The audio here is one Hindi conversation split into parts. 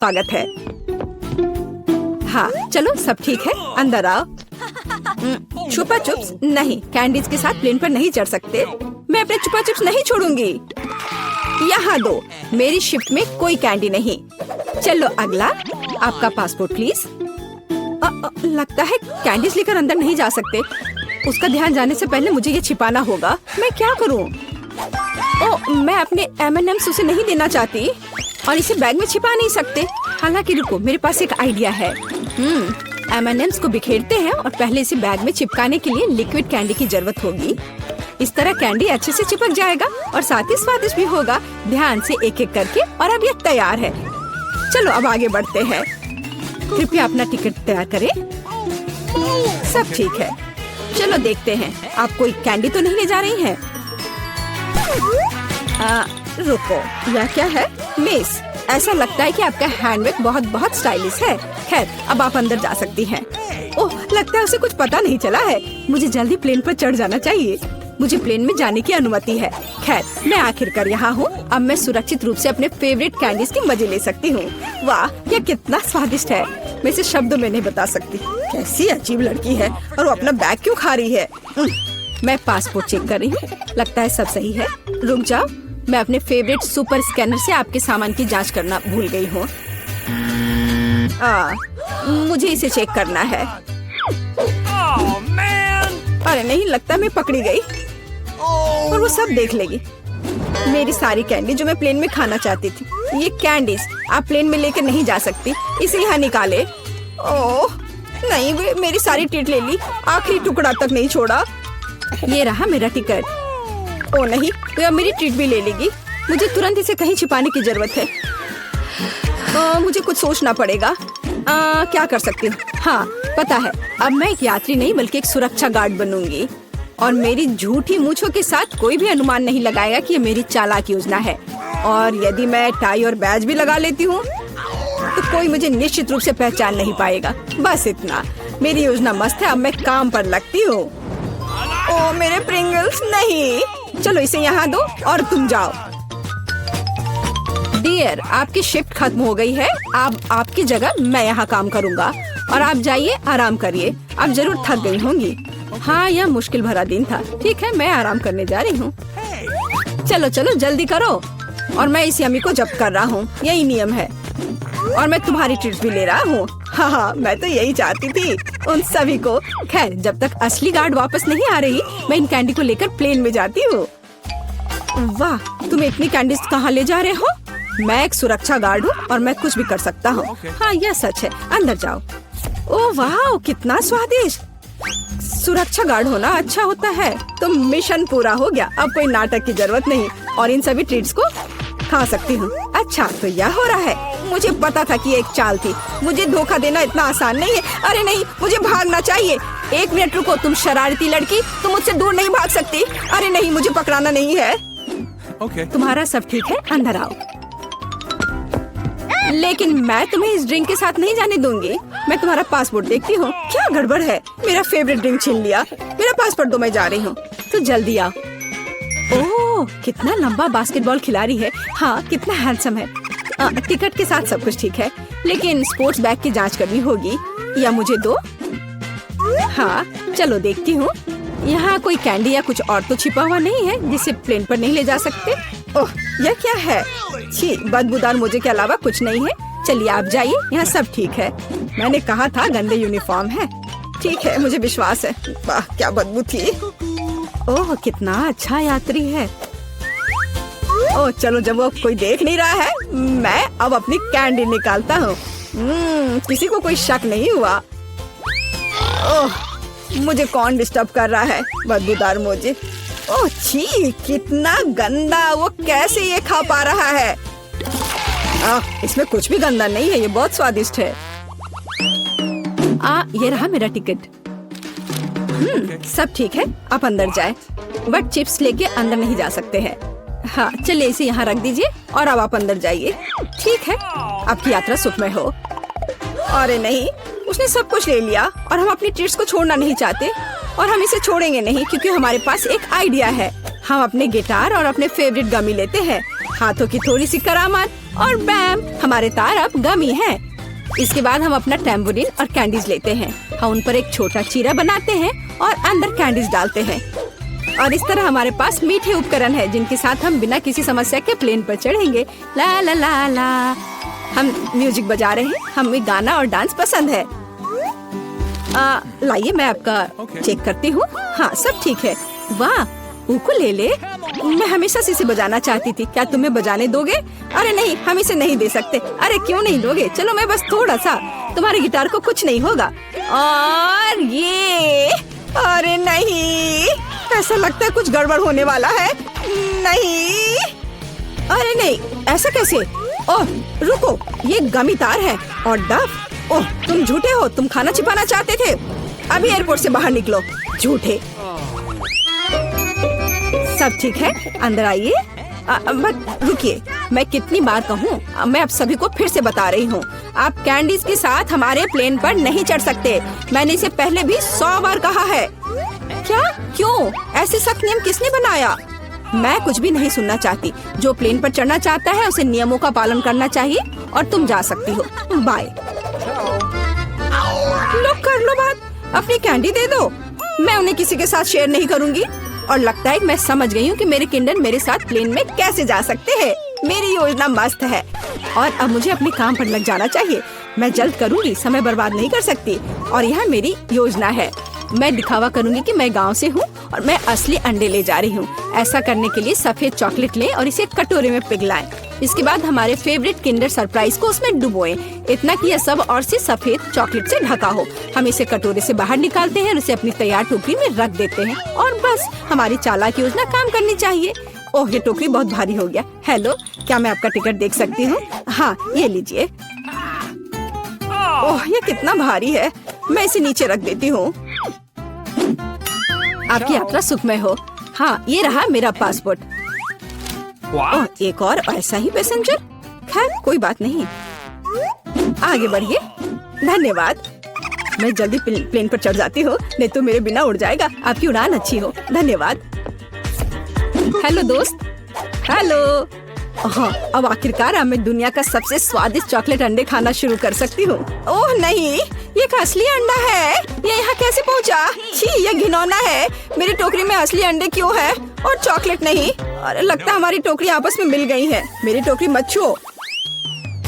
स्वागत है। हाँ चलो सब ठीक है, अंदर आओ। छुपा चुप्स नहीं, कैंडीज के साथ प्लेन पर नहीं चढ़ सकते। मैं अपने छुपा चुप्स नहीं छोड़ूंगी। यहाँ दो, मेरी शिफ्ट में कोई कैंडी नहीं। चलो अगला, आपका पासपोर्ट प्लीज। लगता है कैंडीज लेकर अंदर नहीं जा सकते। उसका ध्यान जाने से पहले मुझे ये छिपाना होगा। मैं क्या करूँ? ओह, मैं अपने M&M's उसे नहीं देना चाहती और इसे बैग में छिपा नहीं सकते। हालांकि रुको, मेरे पास एक आइडिया है। M&M's को बिखेरते हैं और पहले इसे बैग में चिपकाने के लिए लिक्विड कैंडी की जरूरत होगी। इस तरह कैंडी अच्छे से चिपक जाएगा और साथ ही स्वादिष्ट भी होगा। ध्यान से एक एक करके, और अब ये तैयार है। चलो अब आगे बढ़ते हैं। कृपया अपना टिकट तैयार करें। सब ठीक है, चलो देखते हैं। आप कोई कैंडी तो नहीं ले जा रही हैं? रुको, यह क्या है? मिस, ऐसा लगता है कि आपका हैंडबैग बहुत बहुत स्टाइलिश है। खैर, अब आप अंदर जा सकती हैं। ओह, लगता है उसे कुछ पता नहीं चला है। मुझे जल्दी प्लेन पर चढ़ जाना चाहिए। मुझे प्लेन में जाने की अनुमति है। खैर, मैं आखिरकार यहाँ हूँ। अब मैं सुरक्षित रूप से अपने फेवरेट कैंडीज की मजे ले सकती हूँ। वाह, यह कितना स्वादिष्ट है। मैं इसे शब्दों में नहीं बता सकती। कैसी अजीब लड़की है, और वो अपना बैग क्यों खा रही है? मैं पासपोर्ट चेक कर रही हूँ। लगता है सब सही है। रुक जाओ, मैं अपने फेवरेट सुपर स्कैनर से आपके सामान की जांच करना भूल गई हूँ। मुझे इसे चेक करना है। अरे नहीं, लगता मैं पकड़ी गई और वो सब देख लेगी। मेरी सारी कैंडी जो मैं प्लेन में खाना चाहती थी। ये कैंडीज आप प्लेन में लेकर नहीं जा सकती, इसे यहाँ निकाले। ओह नहीं, वे मेरी सारी ट्रीट ले ली, आखिरी टुकड़ा तक नहीं छोड़ा। ये रहा मेरा टिकट। ओ नहीं, तो अब मेरी ट्रीट भी ले लेगी। मुझे तुरंत इसे कहीं छिपाने की जरूरत है। मुझे कुछ सोचना पड़ेगा। क्या कर सकती हूँ? हाँ पता है, अब मैं एक यात्री नहीं बल्कि एक सुरक्षा गार्ड बनूंगी। और मेरी झूठी मूंछों के साथ कोई भी अनुमान नहीं लगाएगा कि ये मेरी चालाक योजना है। और यदि मैं टाई और बैज भी लगा लेती हूँ तो कोई मुझे निश्चित रूप से पहचान नहीं पाएगा। बस इतना। मेरी योजना मस्त है, अब मैं काम पर लगती हूँ। ओ मेरे प्रिंगल्स, नहीं। चलो इसे यहाँ दो और तुम जाओ। डियर, आपकी शिफ्ट खत्म हो गई है। आपकी जगह मैं यहाँ काम करूँगा और आप जाइए, आराम करिए। आप जरूर थक गई होंगी। हाँ, यह मुश्किल भरा दिन था। ठीक है, मैं आराम करने जा रही हूँ। चलो चलो जल्दी करो। और मैं इस यमी को जब्त कर रहा हूँ, यही नियम है। और मैं तुम्हारी ट्रीट भी ले रहा हूँ। हाँ, मैं तो यही चाहती थी, उन सभी को। खैर, जब तक असली गार्ड वापस नहीं आ रही, मैं इन कैंडी को लेकर प्लेन में जाती हूँ। वाह, तुम इतनी कैंडीज कहाँ ले जा रहे हो? मैं एक सुरक्षा गार्ड हूँ और मैं कुछ भी कर सकता हूँ। हाँ, यह सच है। अंदर जाओ। ओह वाह, कितना स्वादिष्ट। सुरक्षा गार्ड होना अच्छा होता है। तो मिशन पूरा हो गया। अब कोई नाटक की जरूरत नहीं और इन सभी ट्रीट्स को खा सकती हूँ। अच्छा, तो यह हो रहा है। मुझे पता था कि एक चाल थी। मुझे धोखा देना इतना आसान नहीं है। अरे नहीं, मुझे भागना चाहिए। एक मिनट रुको, तुम शरारती लड़की, तुम मुझसे दूर नहीं भाग सकती। अरे नहीं, मुझे पकड़ाना नहीं है। तुम्हारा सब ठीक है, अंदर आओ। लेकिन मैं तुम्हें इस ड्रिंक के साथ नहीं जाने दूंगी। मैं तुम्हारा पासपोर्ट देखती हूँ। क्या गड़बड़ है? मेरा फेवरेट ड्रिंक छीन लिया। मेरा पासपोर्ट दो, मैं जा रही हूँ। तो जल्दी आओ। ओह, कितना लंबा बास्केटबॉल खिलाड़ी है। हाँ, कितना हैंडसम है। टिकट के साथ सब कुछ ठीक है, लेकिन स्पोर्ट्स बैग की जांच करनी होगी। या मुझे दो। हाँ, चलो देखती हूँ। यहाँ कोई कैंडी या कुछ और तो छिपा हुआ नहीं है जिसे प्लेन पर नहीं ले जा सकते। ओह, यह क्या है? छी, बदबूदार मुझे के अलावा कुछ नहीं है। चलिए आप जाइए, यहाँ सब ठीक है। मैंने कहा था गंदे यूनिफॉर्म है। ठीक है, मुझे विश्वास है। वाह, क्या बदबू थी। ओह, कितना अच्छा यात्री है। ओह चलो, जब वो कोई देख नहीं रहा है, मैं अब अपनी कैंडी निकालता हूँ। किसी को कोई शक नहीं हुआ। ओह, मुझे कौन डिस्टर्ब कर रहा है? बदबूदार मुझे। ओह छी, कितना गंदा। वो कैसे ये खा पा रहा है? इसमें कुछ भी गंदा नहीं है, ये बहुत स्वादिष्ट है। ये रहा मेरा टिकट। सब ठीक है, आप अंदर जाए। बट चिप्स लेके अंदर नहीं जा सकते हैं। हाँ, चलिए इसे यहाँ रख दीजिए और अब आप अंदर जाइए। ठीक है, आपकी यात्रा सुखमय हो। अरे नहीं, उसने सब कुछ ले लिया और हम अपनी ट्रीट्स को छोड़ना नहीं चाहते। और हम इसे छोड़ेंगे नहीं, क्योंकि हमारे पास एक आइडिया है। हम अपने गिटार और अपने फेवरेट गमी लेते हैं, हाथों की थोड़ी सी करामात और बैम, हमारे तार अब गमी हैं। इसके बाद हम अपना टैम्बोरिन और कैंडीज लेते हैं। हम उन पर एक छोटा चीरा बनाते हैं और अंदर कैंडीज डालते हैं। और इस तरह हमारे पास मीठे उपकरण है जिनके साथ हम बिना किसी समस्या के प्लेन पर चढ़ेंगे। ला ला ला ला। हम म्यूजिक बजा रहे हैं। हमें गाना और डांस पसंद है। लाइए मैं आपका चेक करती हूँ। हाँ, सब ठीक है। वाह, उकुलेले, मैं हमेशा से इसे बजाना चाहती थी। क्या तुम्हें बजाने दोगे? अरे नहीं, हम इसे नहीं दे सकते। अरे क्यों नहीं दोगे? चलो मैं बस थोड़ा सा, तुम्हारे गिटार को कुछ नहीं होगा। और ये, अरे नहीं, ऐसा लगता है कुछ गड़बड़ होने वाला है। नहीं, अरे नहीं, ऐसा कैसे? ओह रुको, ये गमी तार है और डफ। ओह तुम झूठे हो, तुम खाना छिपाना चाहते थे। अभी एयरपोर्ट से बाहर निकलो, झूठे। सब ठीक है, अंदर आइए। बट रुकिए, मैं कितनी बार कहूँ, मैं आप सभी को फिर से बता रही हूँ, आप कैंडीज के साथ हमारे प्लेन पर नहीं चढ़ सकते। मैंने इसे पहले भी 100 बार कहा है। क्या? क्यों? ऐसे सख्त नियम किसने बनाया? मैं कुछ भी नहीं सुनना चाहती। जो प्लेन पर चढ़ना चाहता है उसे नियमों का पालन करना चाहिए और तुम जा सकती हो। बाय। लो कर लो बात, अपनी कैंडी दे दो। मैं उन्हें किसी के साथ शेयर नहीं करूँगी। और लगता है कि मैं समझ गई हूँ कि मेरे किंडर मेरे साथ प्लेन में कैसे जा सकते हैं। मेरी योजना मस्त है और अब मुझे अपने काम पर लग जाना चाहिए। मैं जल्द करूँगी, समय बर्बाद नहीं कर सकती। और यह मेरी योजना है। मैं दिखावा करूँगी कि मैं गांव से हूँ और मैं असली अंडे ले जा रही हूँ। ऐसा करने के लिए सफेद चॉकलेट लें और इसे कटोरे में पिघलाएं। इसके बाद हमारे फेवरेट किंडर सरप्राइज को उसमें डुबोएं। इतना कि यह सब और से सफेद चॉकलेट से ढका हो। हम इसे कटोरे से बाहर निकालते हैं और इसे अपनी तैयार टोकरी में रख देते हैं और बस हमारी चालाक योजना काम करनी चाहिए। ओह ये टोकरी बहुत भारी हो गया। हेलो, क्या मैं आपका टिकट देख सकती हूँ? हाँ, ये लीजिए। ओह ये कितना भारी है। मैं इसे नीचे रख देती हूँ। आपकी यात्रा सुखमय हो। हाँ, ये रहा मेरा पासपोर्ट। ओह एक और ऐसा ही पैसेंजर। खैर कोई बात नहीं, आगे बढ़िए। धन्यवाद। मैं जल्दी प्लेन पर चढ़ जाती हूँ, नहीं तो मेरे बिना उड़ जाएगा। आपकी उड़ान अच्छी हो। धन्यवाद। हेलो दोस्त। हेलो। हाँ, अब आखिरकार अब मैं दुनिया का सबसे स्वादिष्ट चॉकलेट अंडे खाना शुरू कर सकती हूँ। ओह नहीं, ये एक असली अंडा है। ये यहाँ कैसे पहुँचा? छी, ये घिनौना है। मेरी टोकरी में असली अंडे क्यों है और चॉकलेट नहीं? अरे लगता है हमारी टोकरी आपस में मिल गई है। मेरी टोकरी मत छुओ।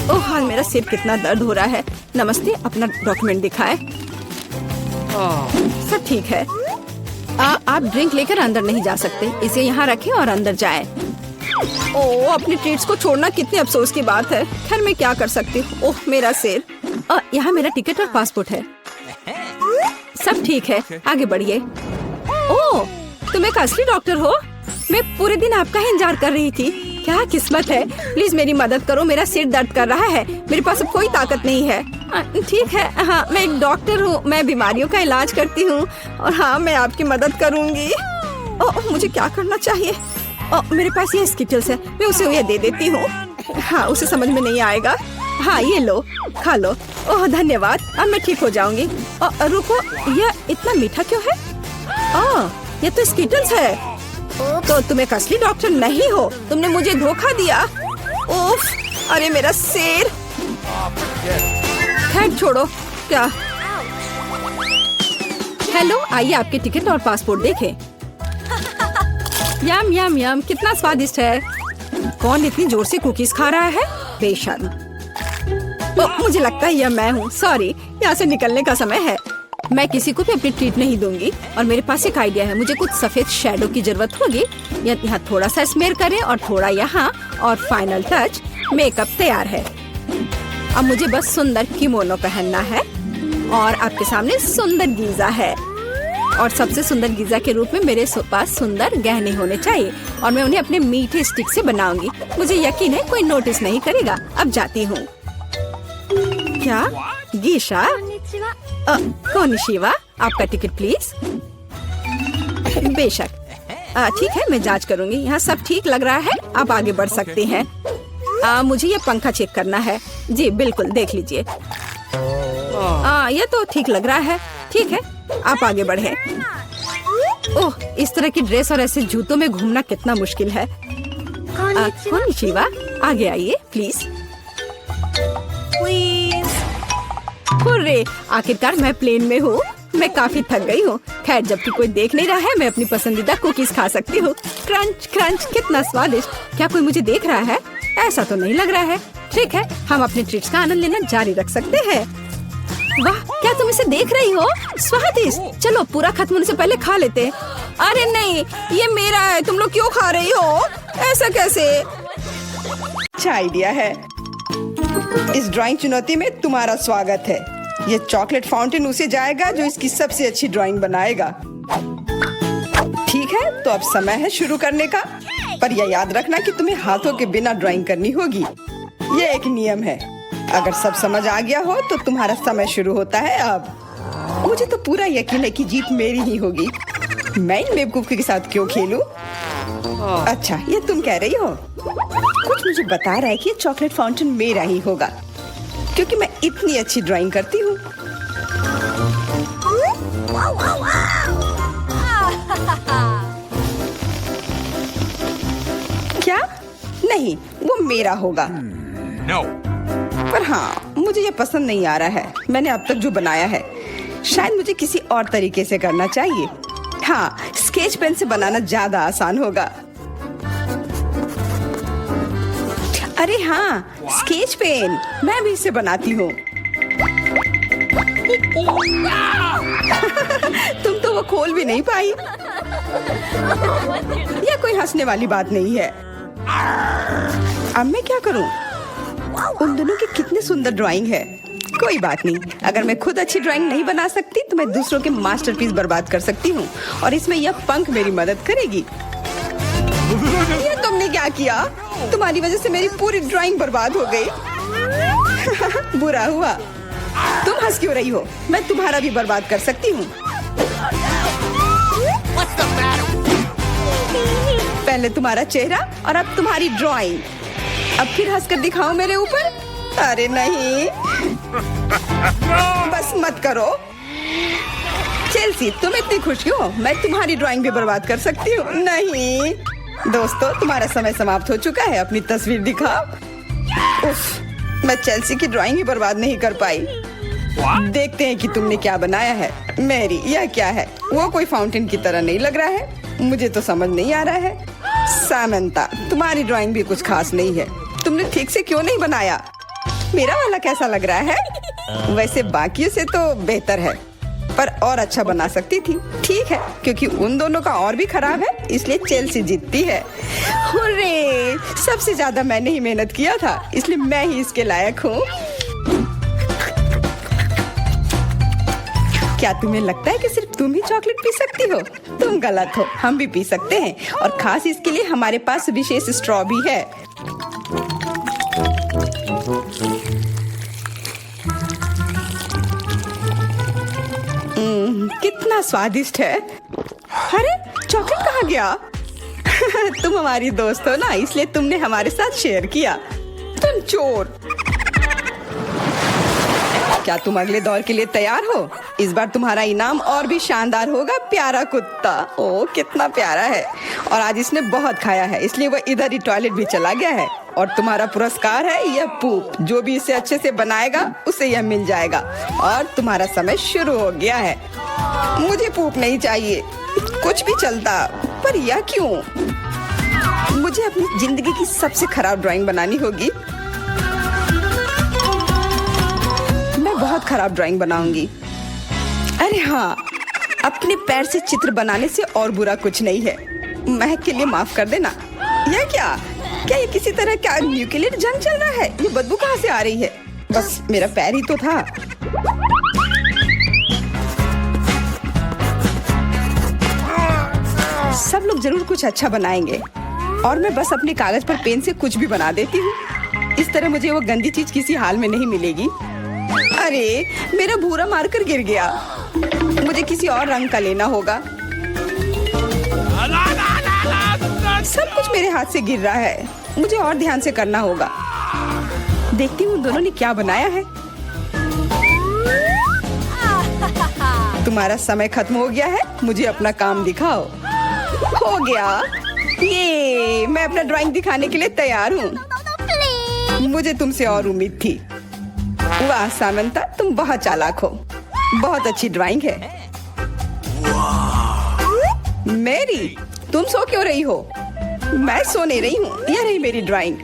ओह हाँ, मेरा सिर कितना दर्द हो रहा है। नमस्ते, अपना डॉक्यूमेंट दिखाए। सब ठीक है। आप ड्रिंक लेकर अंदर नहीं जा सकते। इसे यहाँ रखें और अंदर जाएं। ओह अपने ट्रीट्स को छोड़ना कितने अफसोस की बात है। खैर मैं क्या कर सकती हूँ। ओह मेरा सिर। यहाँ मेरा टिकट और पासपोर्ट है। सब ठीक है, आगे बढ़िए। ओह तुम एक असली डॉक्टर हो। मैं पूरे दिन आपका ही इंतजार कर रही थी। क्या किस्मत है। प्लीज मेरी मदद करो, मेरा सिर दर्द कर रहा है। मेरे पास अब कोई ताकत नहीं है। ठीक है, हाँ मैं एक डॉक्टर हूँ। मैं बीमारियों का इलाज करती हूँ और हाँ मैं आपकी मदद करूँगी। मुझे क्या करना चाहिए? मेरे पास ये स्किटल्स है, मैं उसे ये दे देती हूँ। हाँ उसे समझ में नहीं आएगा। हाँ ये लो, खा लो। ओह धन्यवाद, अब मैं ठीक हो जाऊंगी। रुको, यह इतना मीठा क्यों है? ये तो स्किटल्स है। तो तुम एक असली डॉक्टर नहीं हो, तुमने मुझे धोखा दिया। उफ, अरे मेरा सिर। खैर छोड़ो। क्या? हेलो, आइए आपके टिकट और पासपोर्ट देखें। यम यम यम, कितना स्वादिष्ट है। कौन इतनी जोर से कुकीज खा रहा है? बेशर्म। मुझे लगता है यह मैं हूँ। सॉरी, यहाँ से निकलने का समय है। मैं किसी को भी अपनी ट्रीट नहीं दूंगी। और मेरे पास एक आइडिया है। मुझे कुछ सफेद शैडो की जरूरत होगी। यहाँ थोड़ा सा स्मेयर करें और थोड़ा यहाँ, और फाइनल टच, मेकअप तैयार है। अब मुझे बस सुंदर किमोनो पहनना है और आपके सामने सुंदर गीजा है। और सबसे सुंदर गीजा के रूप में मेरे पास सुंदर गहने होने चाहिए और मैं उन्हें अपने मीठे स्टिक से बनाऊंगी। मुझे यकीन है कोई नोटिस नहीं करेगा। अब जाती हूँ। क्या? गीशा? कोनिशिवा, आपका टिकट प्लीज। बेशक। ठीक है, मैं जांच करूंगी। यहाँ सब ठीक लग रहा है, आप आगे बढ़ सकते हैं। मुझे ये पंखा चेक करना है। जी बिल्कुल, देख लीजिए। ये तो ठीक लग रहा है। ठीक है, आप आगे बढ़े। ओह, इस तरह की ड्रेस और ऐसे जूतों में घूमना कितना मुश्किल है। कोनिशिवा, आगे आइए प्लीज। हुर्रे, आखिरकार मैं प्लेन में हूँ। मैं काफी थक गई हूँ। खैर, जबकि कोई देख नहीं रहा है, मैं अपनी पसंदीदा कुकीज खा सकती हूँ। क्रंच क्रंच, कितना स्वादिष्ट। क्या कोई मुझे देख रहा है? ऐसा तो नहीं लग रहा है। ठीक है, हम अपने ट्रीट्स का आनंद लेना जारी रख सकते हैं। वाह, क्या तुम इसे देख रही हो? स्वादिष्ट। चलो पूरा खत्म होने से पहले खा लेते। अरे नहीं, ये मेरा है। तुम लोग क्यों खा रही हो? ऐसा कैसे? अच्छा आइडिया है। इस ड्राइंग चुनौती में तुम्हारा स्वागत है। ये चॉकलेट फाउंटेन उसे जाएगा जो इसकी सबसे अच्छी ड्राइंग बनाएगा। ठीक है, तो अब समय है शुरू करने का। पर यह याद रखना कि तुम्हें हाथों के बिना ड्राइंग करनी होगी। ये एक नियम है। अगर सब समझ आ गया हो तो तुम्हारा समय शुरू होता है अब। मुझे तो पूरा यकीन है कि जीत मेरी ही होगी। मैं इन बेवकूफों के साथ क्यों खेलूं? अच्छा, ये तुम कह रही हो? कुछ मुझे बता रहा है कि ये चॉकलेट फाउंटेन मेरा ही होगा, क्योंकि मैं इतनी अच्छी ड्राइंग करती हूँ। क्या? नहीं, वो मेरा होगा। No. पर हाँ, मुझे ये पसंद नहीं आ रहा है। मैंने अब तक जो बनाया है, शायद मुझे किसी और तरीके से करना चाहिए। हाँ, स्केच पेन से बनाना ज्यादा आसान होगा। अरे हाँ, स्केच पेन, मैं भी इसे बनाती हूँ। तुम तो वो खोल भी नहीं पाई। यह कोई हंसने वाली बात नहीं है। अब मैं क्या करूँ? उन दोनों की कितनी सुंदर ड्राइंग है। कोई बात नहीं, अगर मैं खुद अच्छी ड्राइंग नहीं बना सकती तो मैं दूसरों के मास्टरपीस बर्बाद कर सकती हूँ, और इसमें यह पंख मेरी मदद करेगी। ये तुमने क्या किया? तुम्हारी वजह से मेरी पूरी ड्राइंग बर्बाद हो गई। बुरा हुआ। तुम हंस क्यों रही हो? मैं तुम्हारा भी बर्बाद कर सकती हूँ। पहले तुम्हारा चेहरा और अब तुम्हारी ड्राइंग। अब फिर हंसकर दिखाओ मेरे ऊपर। अरे नहीं, बस मत करो। चेल्सी, तुम इतनी खुश क्यों? मैं तुम्हारी ड्राइंग भी बर्बाद कर सकती हूँ। नहीं दोस्तों, तुम्हारा समय समाप्त हो चुका है। अपनी तस्वीर दिखाओ। उफ, मैं चेल्सी की ड्राइंग ही बर्बाद नहीं कर पाई। देखते हैं कि तुमने क्या बनाया है। मैरी, यह क्या है? वो कोई फाउंटेन की तरह नहीं लग रहा है। मुझे तो समझ नहीं आ रहा है। सामंता, तुम्हारी ड्राइंग भी कुछ खास नहीं है। तुमने ठीक से क्यों नहीं बनाया? मेरा वाला कैसा लग रहा है? वैसे बाकियों से तो बेहतर है, पर और अच्छा बना सकती थी। ठीक है, क्योंकि उन दोनों का और भी खराब है, इसलिए चेल्सी जीतती है। हुर्रे! सबसे ज्यादा मैंने ही मेहनत किया था, इसलिए मैं ही इसके लायक हूँ। क्या तुम्हें लगता है कि सिर्फ तुम ही चॉकलेट पी सकती हो? तुम गलत हो, हम भी पी सकते हैं, और खास इसके लिए हमारे पास विशेष स्ट्रॉ भी है। कितना स्वादिष्ट है। अरे, चॉकलेट कहाँ गया? तुम हमारी दोस्त हो ना, इसलिए तुमने हमारे साथ शेयर किया। तुम चोर। क्या तुम अगले दौर के लिए तैयार हो? इस बार तुम्हारा इनाम और भी शानदार होगा। प्यारा कुत्ता, ओ कितना प्यारा है, और आज इसने बहुत खाया है, इसलिए वह इधर ही टॉयलेट भी चला गया है। और तुम्हारा पुरस्कार है यह पूप। जो भी इसे अच्छे से बनाएगा उसे यह मिल जाएगा। और तुम्हारा समय शुरू हो गया है। मुझे पूप नहीं चाहिए, कुछ भी चलता, पर यह क्यों? मुझे अपनी जिंदगी की सबसे खराब ड्राइंग बनानी होगी। मैं बहुत खराब ड्राइंग बनाऊंगी। अरे हाँ, अपने पैर से चित्र बनाने से और बुरा कुछ नहीं है। महक के लिए माफ कर देना। यह क्या ये किसी तरह क्या न्यूक्लियर जंग चल रहा है? ये बदबू कहाँ से आ रही है? बस मेरा पैर ही तो था। सब लोग जरूर कुछ अच्छा बनाएंगे, और मैं बस अपने कागज पर पेन से कुछ भी बना देती हूँ। इस तरह मुझे वो गंदी चीज किसी हाल में नहीं मिलेगी। अरे, मेरा भूरा मार्कर गिर गया। मुझे किसी और रंग का लेना होगा। सब कुछ मेरे हाथ से गिर रहा है। मुझे और ध्यान से करना होगा। देखती हूँ दोनों ने क्या बनाया है। तुम्हारा समय खत्म हो गया है, मुझे अपना काम दिखाओ। हो गया, ये मैं अपना ड्राइंग दिखाने के लिए तैयार हूँ। मुझे तुमसे और उम्मीद थी। वाह सामंता, तुम बहुत चालाक हो। बहुत अच्छी ड्राइंग है। मेरी, तुम सो क्यों रही हो? मैं सो नहीं रही हूँ, यह रही मेरी ड्राइंग।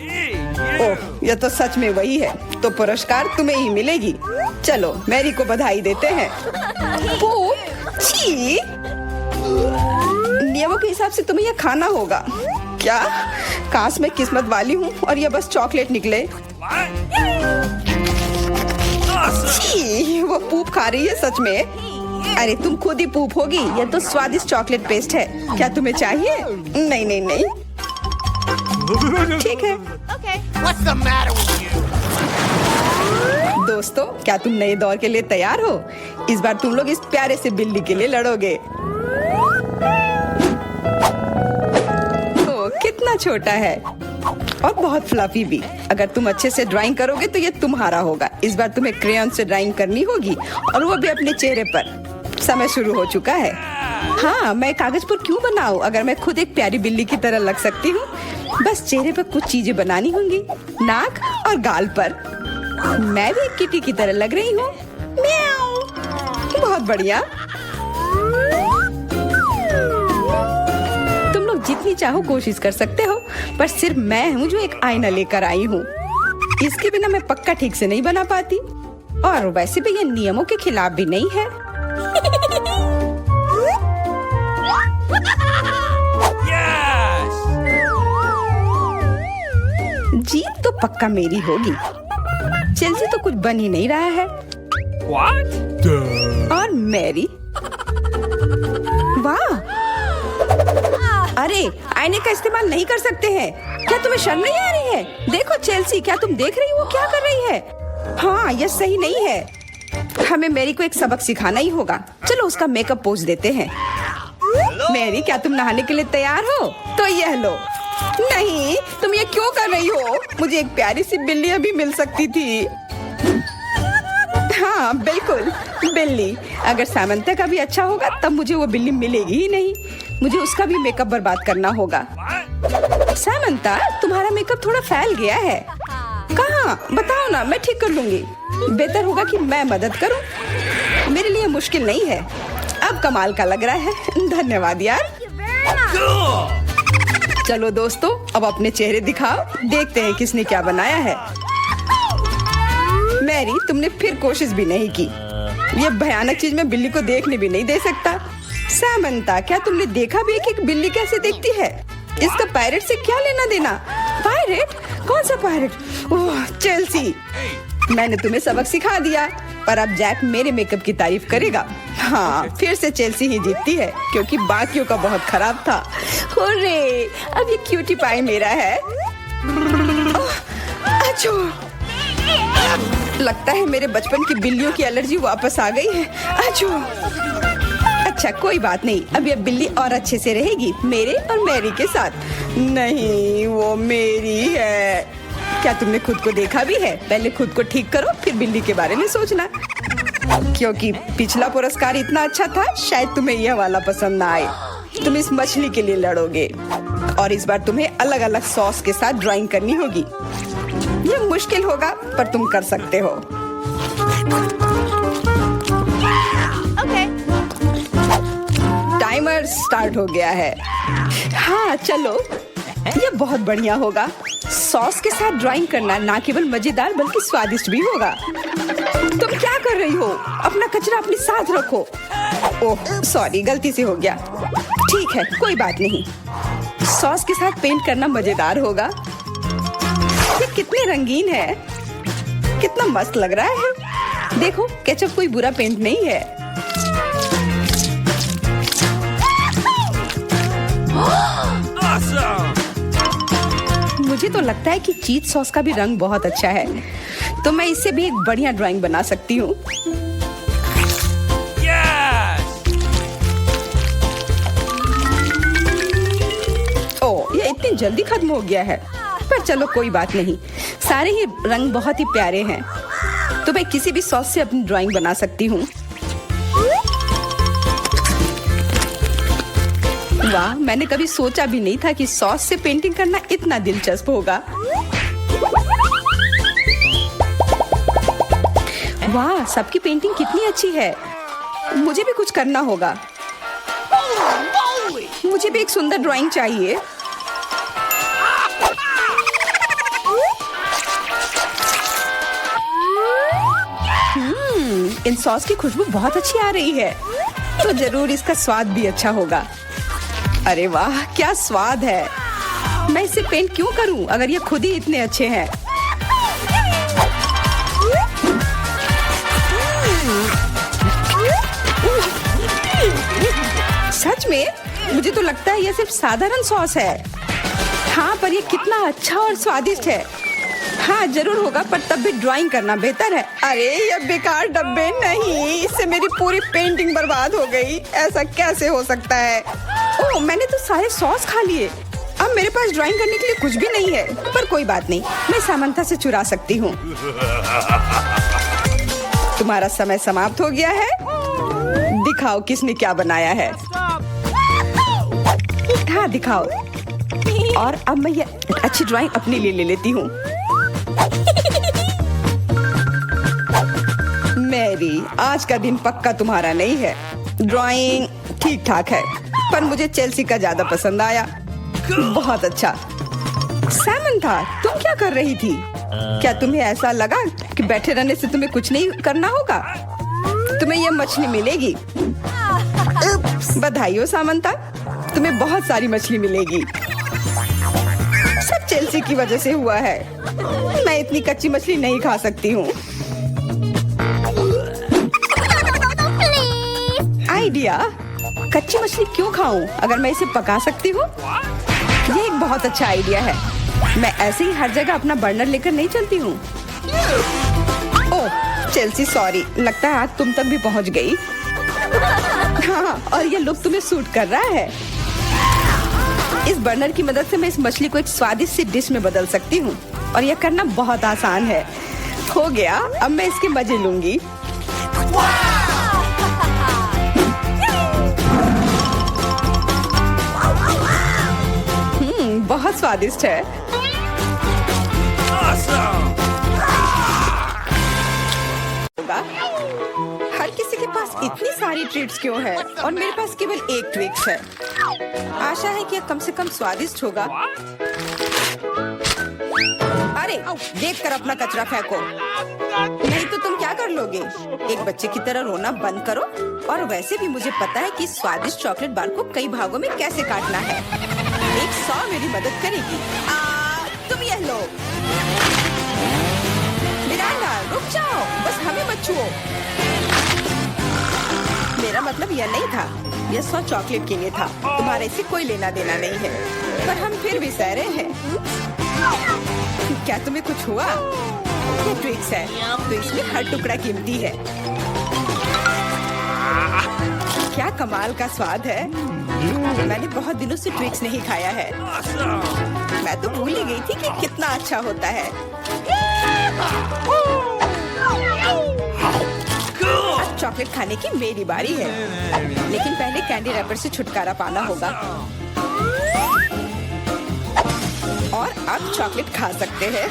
ओह, यह तो सच में वही है। तो पुरस्कार तुम्हें ही मिलेगी। चलो मैरी को बधाई देते हैं। छी, नियमों के हिसाब से तुम्हें यह खाना होगा। क्या? काश मैं किस्मत वाली हूँ और यह बस चॉकलेट निकले। छी, वो पूप खा रही है सच में। अरे तुम खुद ही पूप होगी। यह तो स्वादिष्ट चॉकलेट पेस्ट है। क्या तुम्हें चाहिए? नहीं नहीं नहीं, ठीक है। What's the matter with you? दोस्तों, क्या तुम नए दौर के लिए तैयार हो? इस बार तुम लोग इस प्यारे से बिल्ली के लिए लड़ोगे। ओ, कितना छोटा है और बहुत फ्लफी भी। अगर तुम अच्छे से ड्राइंग करोगे तो ये तुम्हारा होगा। इस बार तुम्हें क्रेयॉन से ड्राइंग करनी होगी और वो भी अपने चेहरे पर। समय शुरू हो चुका है। हाँ, मैं कागज पर क्यों बनाऊं अगर मैं खुद एक प्यारी बिल्ली की तरह लग सकती हूँ। बस चेहरे पर कुछ चीजें बनानी होंगी, नाक और गाल पर। मैं भी एक किटी की तरह लग रही हूँ। म्याऊ। बहुत बढ़िया। तुम लोग जितनी चाहो कोशिश कर सकते हो, पर सिर्फ मैं हूँ जो एक आईना लेकर आई हूँ। इसके बिना मैं पक्का ठीक से नहीं बना पाती, और वैसे भी ये नियमों के खिलाफ भी नहीं है। जीत तो पक्का मेरी होगी। चेल्सी तो कुछ बन ही नहीं रहा है। What? और मैरी, वाह! अरे, आईने का इस्तेमाल नहीं कर सकते हैं। क्या तुम्हें शर्म नहीं आ रही है? देखो चेल्सी, क्या तुम देख रही हो वो क्या कर रही है? हाँ, यह सही नहीं है। हमें मैरी को एक सबक सिखाना ही होगा। चलो उसका मेकअप पोज देते हैं। मैरी, क्या तुम नहाने के लिए तैयार हो? तो यह लो। नहीं, तुम ये क्यों कर रही हो? मुझे एक प्यारी सी बिल्ली अभी मिल सकती थी। हाँ बिल्कुल, बिल्ली। अगर सामंता का भी अच्छा होगा तब मुझे वो बिल्ली मिलेगी ही नहीं। मुझे उसका भी मेकअप बर्बाद करना होगा। सामंता, तुम्हारा मेकअप थोड़ा फैल गया है। कहाँ? बताओ ना, मैं ठीक कर लूंगी। बेहतर होगा कि मैं मदद करूं। मेरे लिए मुश्किल नहीं है। अब कमाल का लग रहा है। धन्यवाद यार। चलो दोस्तों, अब अपने चेहरे दिखाओ। देखते हैं किसने क्या बनाया है। मैरी, तुमने फिर कोशिश भी नहीं की। ये भयानक चीज मैं बिल्ली को देखने भी नहीं दे सकता। सामंता, क्या तुमने देखा भी है कि एक बिल्ली कैसे दिखती है? इसका पायरेट से क्या लेना देना? पायरेट? कौन सा पायरेट? ओह चेल्सी, मैंने तुम्हें सबक सिखा दिया, पर अब जैक मेरे मेकअप की तारीफ करेगा। हाँ, फिर से चेल्सी ही जीतती है क्योंकि बाकियों का बहुत खराब था। हुर्रे, अब ये क्यूटी पाई मेरा है। अच्छो, लगता है मेरे बचपन की बिल्लियों की एलर्जी वापस आ गई है। अच्छो, अच्छा कोई बात नहीं, अब ये बिल्ली और अच्छे से रहेगी मेरे और मैरी के साथ। नहीं, वो मेरी है। क्या तुमने खुद को देखा भी है? पहले खुद को ठीक करो, फिर बिल्ली के बारे में सोचना। क्योंकि पिछला पुरस्कार इतना अच्छा था, शायद तुम्हें यह वाला पसंद ना आए। तुम इस मछली के लिए लड़ोगे और इस बार तुम्हें अलग अलग सॉस के साथ ड्राइंग करनी होगी। यह मुश्किल होगा, पर तुम कर सकते हो। टाइमर स्टार्ट हो गया है। हाँ चलो, यह बहुत बढ़िया होगा। सॉस के साथ ड्राइंग करना ना केवल मजेदार बल्कि स्वादिष्ट भी होगा। तुम क्या कर रही हो? अपना कचरा अपने साथ रखो। ओह सॉरी, गलती से हो गया। ठीक है, कोई बात नहीं। सॉस के साथ पेंट करना मजेदार होगा। ये कितने रंगीन है, कितना मस्त लग रहा है। देखो, केचप कोई बुरा पेंट नहीं है। मुझे तो लगता है कि चीज सॉस का भी रंग बहुत अच्छा है, तो मैं इससे भी एक बढ़िया ड्राइंग बना सकती हूँ। ओह, ये इतनी जल्दी खत्म हो गया है, पर चलो कोई बात नहीं। सारे ही रंग बहुत ही प्यारे हैं, तो मैं किसी भी सॉस से अपनी ड्राइंग बना सकती हूँ। वाह, मैंने कभी सोचा भी नहीं था कि सॉस से पेंटिंग करना इतना दिलचस्प होगा। वाह, सबकी पेंटिंग कितनी अच्छी है। मुझे भी कुछ करना होगा। मुझे भी एक सुंदर ड्राइंग चाहिए। इन सॉस की खुशबू बहुत अच्छी आ रही है, तो जरूर इसका स्वाद भी अच्छा होगा। अरे वाह, क्या स्वाद है। मैं इसे पेंट क्यों करूं अगर ये खुद ही इतने अच्छे हैं। सच में मुझे तो लगता है ये सिर्फ साधारण सॉस है। हाँ, पर ये कितना अच्छा और स्वादिष्ट है। हाँ, जरूर होगा, पर तब भी ड्राइंग करना बेहतर है। अरे ये बेकार डब्बे, नहीं, इससे मेरी पूरी पेंटिंग बर्बाद हो गई। ऐसा कैसे हो सकता है। ओह, मैंने तो सारे सॉस खा लिए। अब मेरे पास ड्राइंग करने के लिए कुछ भी नहीं है, पर कोई बात नहीं, मैं सामंथा से चुरा सकती हूँ। तुम्हारा समय समाप्त हो गया है। दिखाओ किसने क्या बनाया है। हाँ, दिखाओ। और अब मैं ये अच्छी ड्राइंग अपने लिए ले लेती हूँ। मैरी, आज का दिन पक्का तुम्हारा नहीं है। ड्राइंग ठीक ठाक है, पर मुझे चेल्सी का ज्यादा पसंद आया। बहुत अच्छा। सैमंथा, तुम क्या कर रही थी? क्या तुम्हें ऐसा लगा कि बैठे रहने से तुम्हें कुछ नहीं करना होगा? तुम्हें यह मछली मिलेगी। बधाई हो सामंथा, तुम्हें बहुत सारी मछली मिलेगी। सब चेल्सी की वजह से हुआ है। मैं इतनी कच्ची मछली नहीं खा सकती हूँ। आइडिया, कच्ची मछली क्यों खाऊं अगर मैं इसे पका सकती हूँ? ये एक बहुत अच्छा आइडिया है। मैं ऐसे ही हर जगह अपना बर्नर लेकर नहीं चलती हूँ। ओह चेल्सी, सॉरी, लगता है आज तुम तक भी पहुँच गई। हाँ, और ये लुक तुम्हें सूट कर रहा है। इस बर्नर की मदद से मैं इस मछली को एक स्वादिष्ट सी डिश में बदल सकती हूँ, और यह करना बहुत आसान है। हो गया, अब मैं इसके मजे लूंगी। बहुत स्वादिष्ट है। होगा। हर किसी के पास इतनी सारी ट्रीट्स क्यों है और मेरे पास केवल एक ट्विक्स है। आशा है कि यह कम से कम स्वादिष्ट होगा। अरे देखकर अपना कचरा फेंको, नहीं तो तुम क्या कर लोगे। एक बच्चे की तरह रोना बंद करो। और वैसे भी मुझे पता है कि स्वादिष्ट चॉकलेट बार को कई भागों में कैसे काटना है। एक 100 मेरी मदद करेगी। तुम यह लो। मिरांडा, रुक जाओ, बस हमें मत छुओ। मेरा मतलब यह नहीं था, यह 100 चॉकलेट के लिए था। तुम्हारा इससे कोई लेना देना नहीं है, पर हम फिर भी सह रहे हैं। क्या तुम्हें कुछ हुआ? ये ट्विक्स है, तो इसमें हर टुकड़ा कीमती है। क्या कमाल का स्वाद है। मैंने बहुत दिनों से ट्विक्स नहीं खाया है। मैं तो भूल ही गई थी कि कितना अच्छा होता है। अब चॉकलेट खाने की मेरी बारी है, लेकिन पहले कैंडी रैपर से छुटकारा पाना होगा। और अब चॉकलेट खा सकते हैं।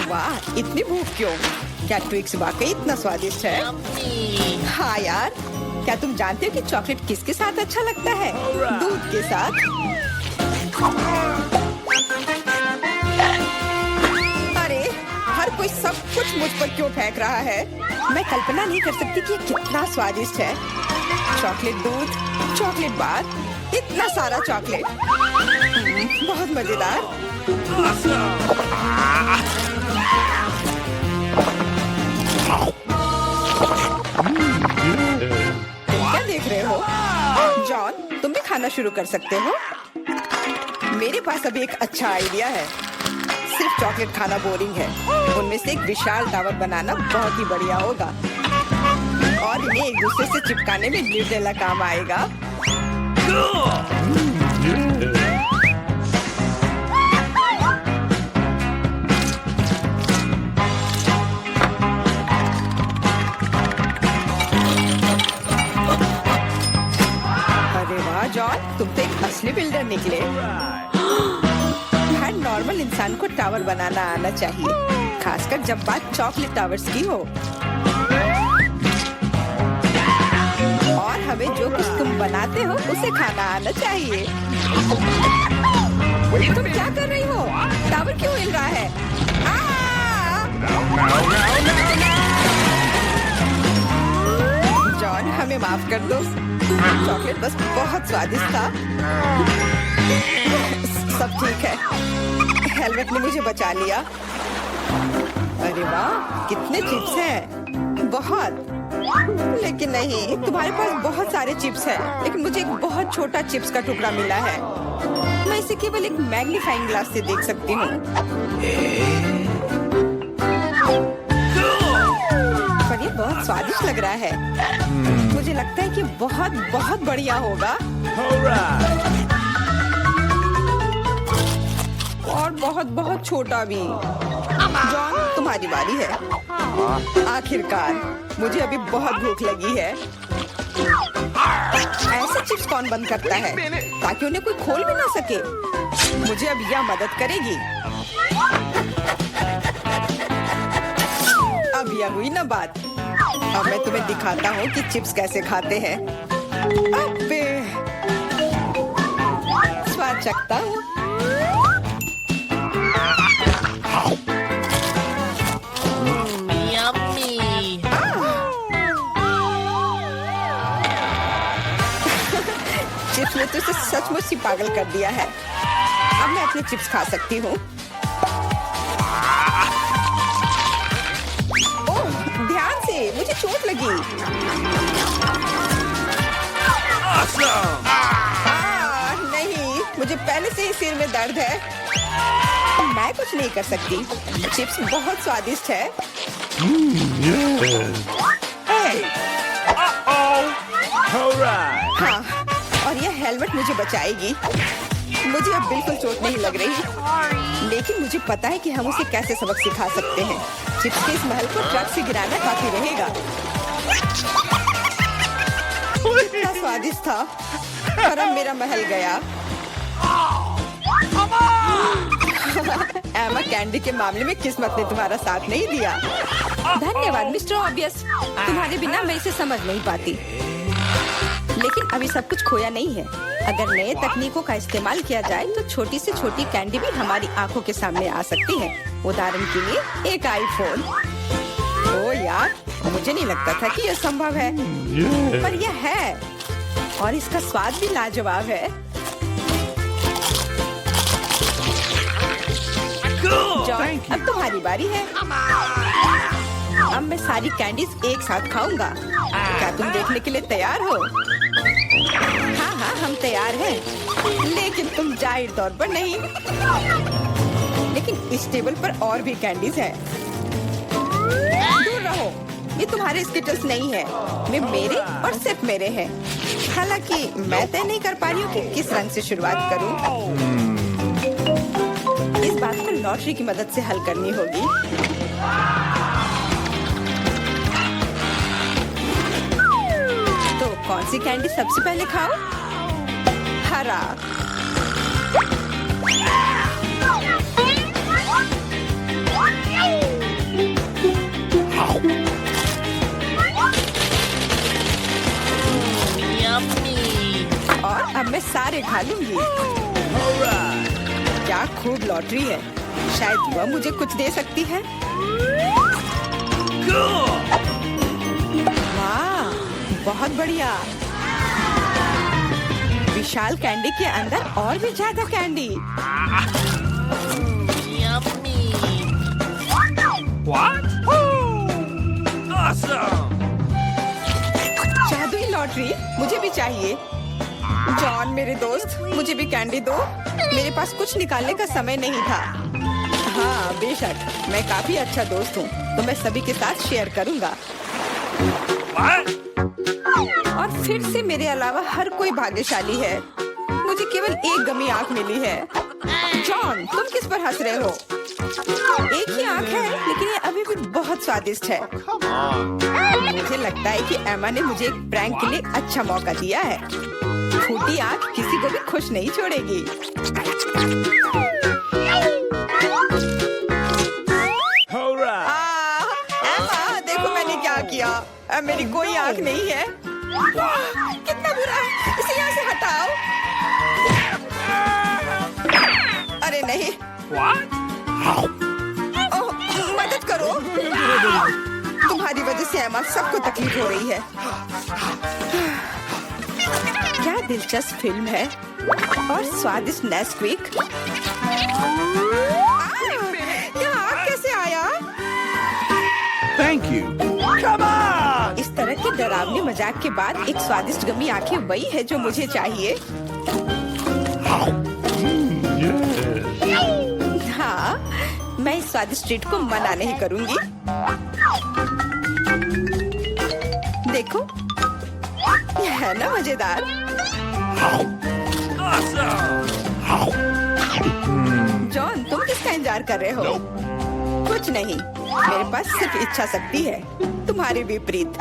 वाह, इतनी भूख क्यों? क्या ट्विक्स वाकई इतना स्वादिष्ट है? हाँ यार, क्या तुम जानते हो कि चॉकलेट किसके साथ अच्छा लगता है? दूध के साथ। अरे हर कोई सब कुछ मुझ पर क्यों फेंक रहा है? मैं कल्पना नहीं कर सकती कि ये कितना स्वादिष्ट है। चॉकलेट दूध, चॉकलेट बार, इतना सारा चॉकलेट, बहुत मजेदार। क्या देख रहे हो? जॉन, तुम भी खाना शुरू कर सकते हो। मेरे पास अभी एक अच्छा आइडिया है। सिर्फ चॉकलेट खाना बोरिंग है, उनमें से एक विशाल टावर बनाना बहुत ही बढ़िया होगा। और इन्हें एक दूसरे से चिपकाने में न्यूटेला काम आएगा। जॉन, तुम तो एक असली बिल्डर निकले। हर नॉर्मल इंसान को टावर बनाना आना चाहिए, खासकर जब बात चॉकलेट टावर्स की हो। और हमें जो कुछ तुम बनाते हो उसे खाना आना चाहिए। तुम क्या कर रही हो? टावर क्यों हिल रहा है? जॉन, हमें माफ कर दो। चॉकलेट बस बहुत स्वादिष्ट था। सब ठीक है। हेलमेट ने मुझे बचा लिया। अरे वाह, कितने चिप्स हैं। बहुत। लेकिन नहीं, तुम्हारे पास बहुत सारे चिप्स हैं, लेकिन मुझे एक बहुत छोटा चिप्स का टुकड़ा मिला है। मैं इसे केवल एक मैग्नीफाइंग ग्लास से देख सकती हूँ। पर ये बहुत स्वादिष्ट लग रहा है। मुझे लगता है कि बहुत बहुत बढ़िया होगा। और बहुत बहुत छोटा भी। जॉन, तुम्हारी बारी है। आखिरकार, मुझे अभी बहुत भूख लगी है। ऐसे चिप्स कौन बंद करता है ताकि उन्हें कोई खोल भी ना सके? मुझे अब यह मदद करेगी। अब यह हुई ना बात। अब मैं तुम्हें दिखाता हूँ कि चिप्स कैसे खाते हैं। अबे, स्वाद चखता हूँ। चिप्स ने तो इसे सचमुच ही पागल कर दिया है। अब मैं अपने चिप्स खा सकती हूँ। ओह, ध्यान से, मुझे चोट लगी। नहीं, मुझे पहले से ही सिर में दर्द है। मैं कुछ नहीं कर सकती। चिप्स बहुत स्वादिष्ट है। हाँ, और यह हेलमेट मुझे बचाएगी। मुझे अब बिल्कुल चोट नहीं लग रही, लेकिन मुझे पता है कि हम उसे कैसे सबक सिखा सकते हैं। चिप्स के इस महल को ट्रक से गिराना काफी रहेगा। कितना स्वादिष्ट था, पर अब मेरा महल गया। एमा, कैंडी के मामले में किस्मत ने तुम्हारा साथ नहीं दिया। धन्यवाद मिस्टर ऑब्वियस। तुम्हारे बिना मैं इसे समझ नहीं पाती। लेकिन अभी सब कुछ खोया नहीं है। अगर नए तकनीकों का इस्तेमाल किया जाए तो छोटी से छोटी कैंडी भी हमारी आंखों के सामने आ सकती है। उदाहरण के लिए एक आईफोन। ओ यार, मुझे नहीं लगता था कि यह संभव है, पर यह है। और इसका स्वाद भी लाजवाब है। जॉन, अब तुम्हारी बारी है। अब मैं सारी कैंडीज एक साथ खाऊंगा। क्या तुम देखने के लिए तैयार हो? हाँ हाँ, हम तैयार हैं। लेकिन तुम जाहिर तौर पर नहीं। लेकिन इस टेबल पर और भी कैंडीज हैं। दूर रहो, ये तुम्हारे स्किटल्स नहीं है। वे मेरे और सिर्फ मेरे हैं। हालांकि मैं तय नहीं कर पा रही हूँ कि किस रंग से शुरुआत करूँ। इस बात को लॉटरी की मदद से हल करनी होगी। तो कौन सी कैंडी सबसे पहले खाओ? हरा। और अब मैं सारे खा लूंगी। क्या खूब लॉटरी है। शायद वह मुझे कुछ दे सकती है। वाह, बहुत बढ़िया। विशाल कैंडी के अंदर और भी ज्यादा कैंडी। What? Awesome! जादुई लॉटरी मुझे भी चाहिए। जॉन मेरे दोस्त, मुझे भी कैंडी दो। मेरे पास कुछ निकालने का समय नहीं था। हाँ बेशक, मैं काफी अच्छा दोस्त हूँ, तो मैं सभी के साथ शेयर करूँगा। What? और फिर से मेरे अलावा हर कोई भाग्यशाली है। मुझे केवल एक गमी आंख मिली है। जॉन, तुम किस पर हंस रहे हो? एक ही आंख है, लेकिन ये अभी भी बहुत स्वादिष्ट है। मुझे लगता है कि एमा ने मुझे एक प्रैंक के लिए अच्छा मौका दिया है। फूटी आंख किसी को भी खुश नहीं छोड़ेगी। किया? अब मेरी कोई आँख नहीं है। कितना बुरा है, इसे यहाँ से हटाओ। अरे नहीं। What? ओह, मदद करो। तुम्हारी वजह से एमा सबको तकलीफ हो रही है। क्या दिलचस्प फिल्म है और स्वादिष्ट नेस्क्विक। यहाँ आग कैसे आया? Thank you. Come on! इस तरह के डरावने मजाक के बाद एक स्वादिष्ट गमी आंखें वही है जो मुझे चाहिए। हाँ, मैं इस स्वादिष्ट ट्रीट को मना नहीं करूंगी। देखो, यह है ना मजेदार। जॉन, तुम किसका इंतजार कर रहे हो? कुछ नहीं, मेरे पास सिर्फ इच्छा शक्ति है, तुम्हारे विपरीत।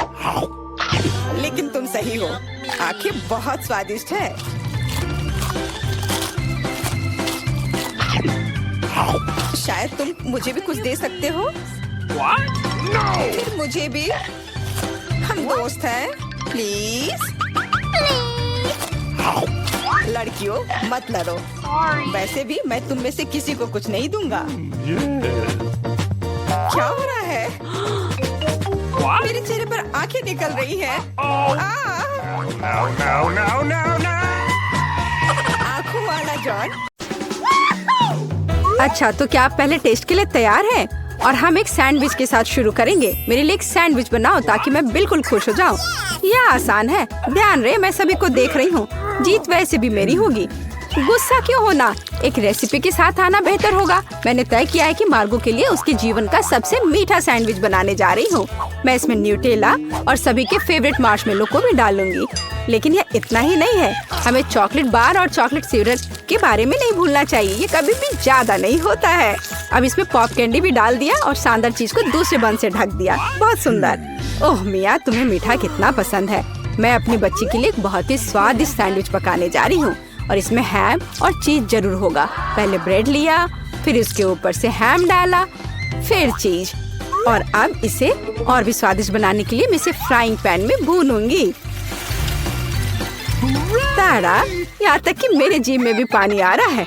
लेकिन तुम सही हो, आंखें बहुत स्वादिष्ट है। शायद तुम मुझे भी कुछ दे सकते हो। What? No! फिर मुझे भी। हम दोस्त हैं, प्लीज। लड़कियों, मत लड़ो। वैसे भी मैं तुम में से किसी को कुछ नहीं दूंगा। क्या हो रहा है? What? मेरे चेहरे पर आंखें निकल रही हैं। Oh! No! आंखों वाला जॉन। अच्छा, तो क्या आप पहले टेस्ट के लिए तैयार हैं? और हम एक सैंडविच के साथ शुरू करेंगे। मेरे लिए एक सैंडविच बनाओ ताकि मैं बिल्कुल खुश हो जाऊं। यह आसान है। ध्यान रहे, मैं सभी को देख रही हूँ। जीत वैसे भी मेरी होगी। गुस्सा क्यों होना? एक रेसिपी के साथ आना बेहतर होगा। मैंने तय किया है कि मार्गो के लिए उसके जीवन का सबसे मीठा सैंडविच बनाने जा रही हूँ। मैं इसमें न्यूटेला और सभी के फेवरेट मार्शमेलो को भी डालूंगी। लेकिन यह इतना ही नहीं है, हमें चॉकलेट बार और चॉकलेट सिरप के बारे में नहीं भूलना चाहिए। ये कभी भी ज्यादा नहीं होता है। अब इसमें पॉप कैंडी भी डाल दिया और शानदार चीज को दूसरे बन से ढक दिया। बहुत सुंदर। ओह मिया, तुम्हें मीठा कितना पसंद है। मैं अपनी बच्ची के लिए एक बहुत ही स्वादिष्ट सैंडविच पकाने जा रही हूँ और इसमें हैम और चीज जरूर होगा। पहले ब्रेड लिया, फिर इसके ऊपर से हैम डाला, फिर चीज, और अब इसे और भी स्वादिष्ट बनाने के लिए मैं इसे फ्राइंग पैन में भूनूंगी। तारा, यहाँ तक कि मेरे जीभ में भी पानी आ रहा है।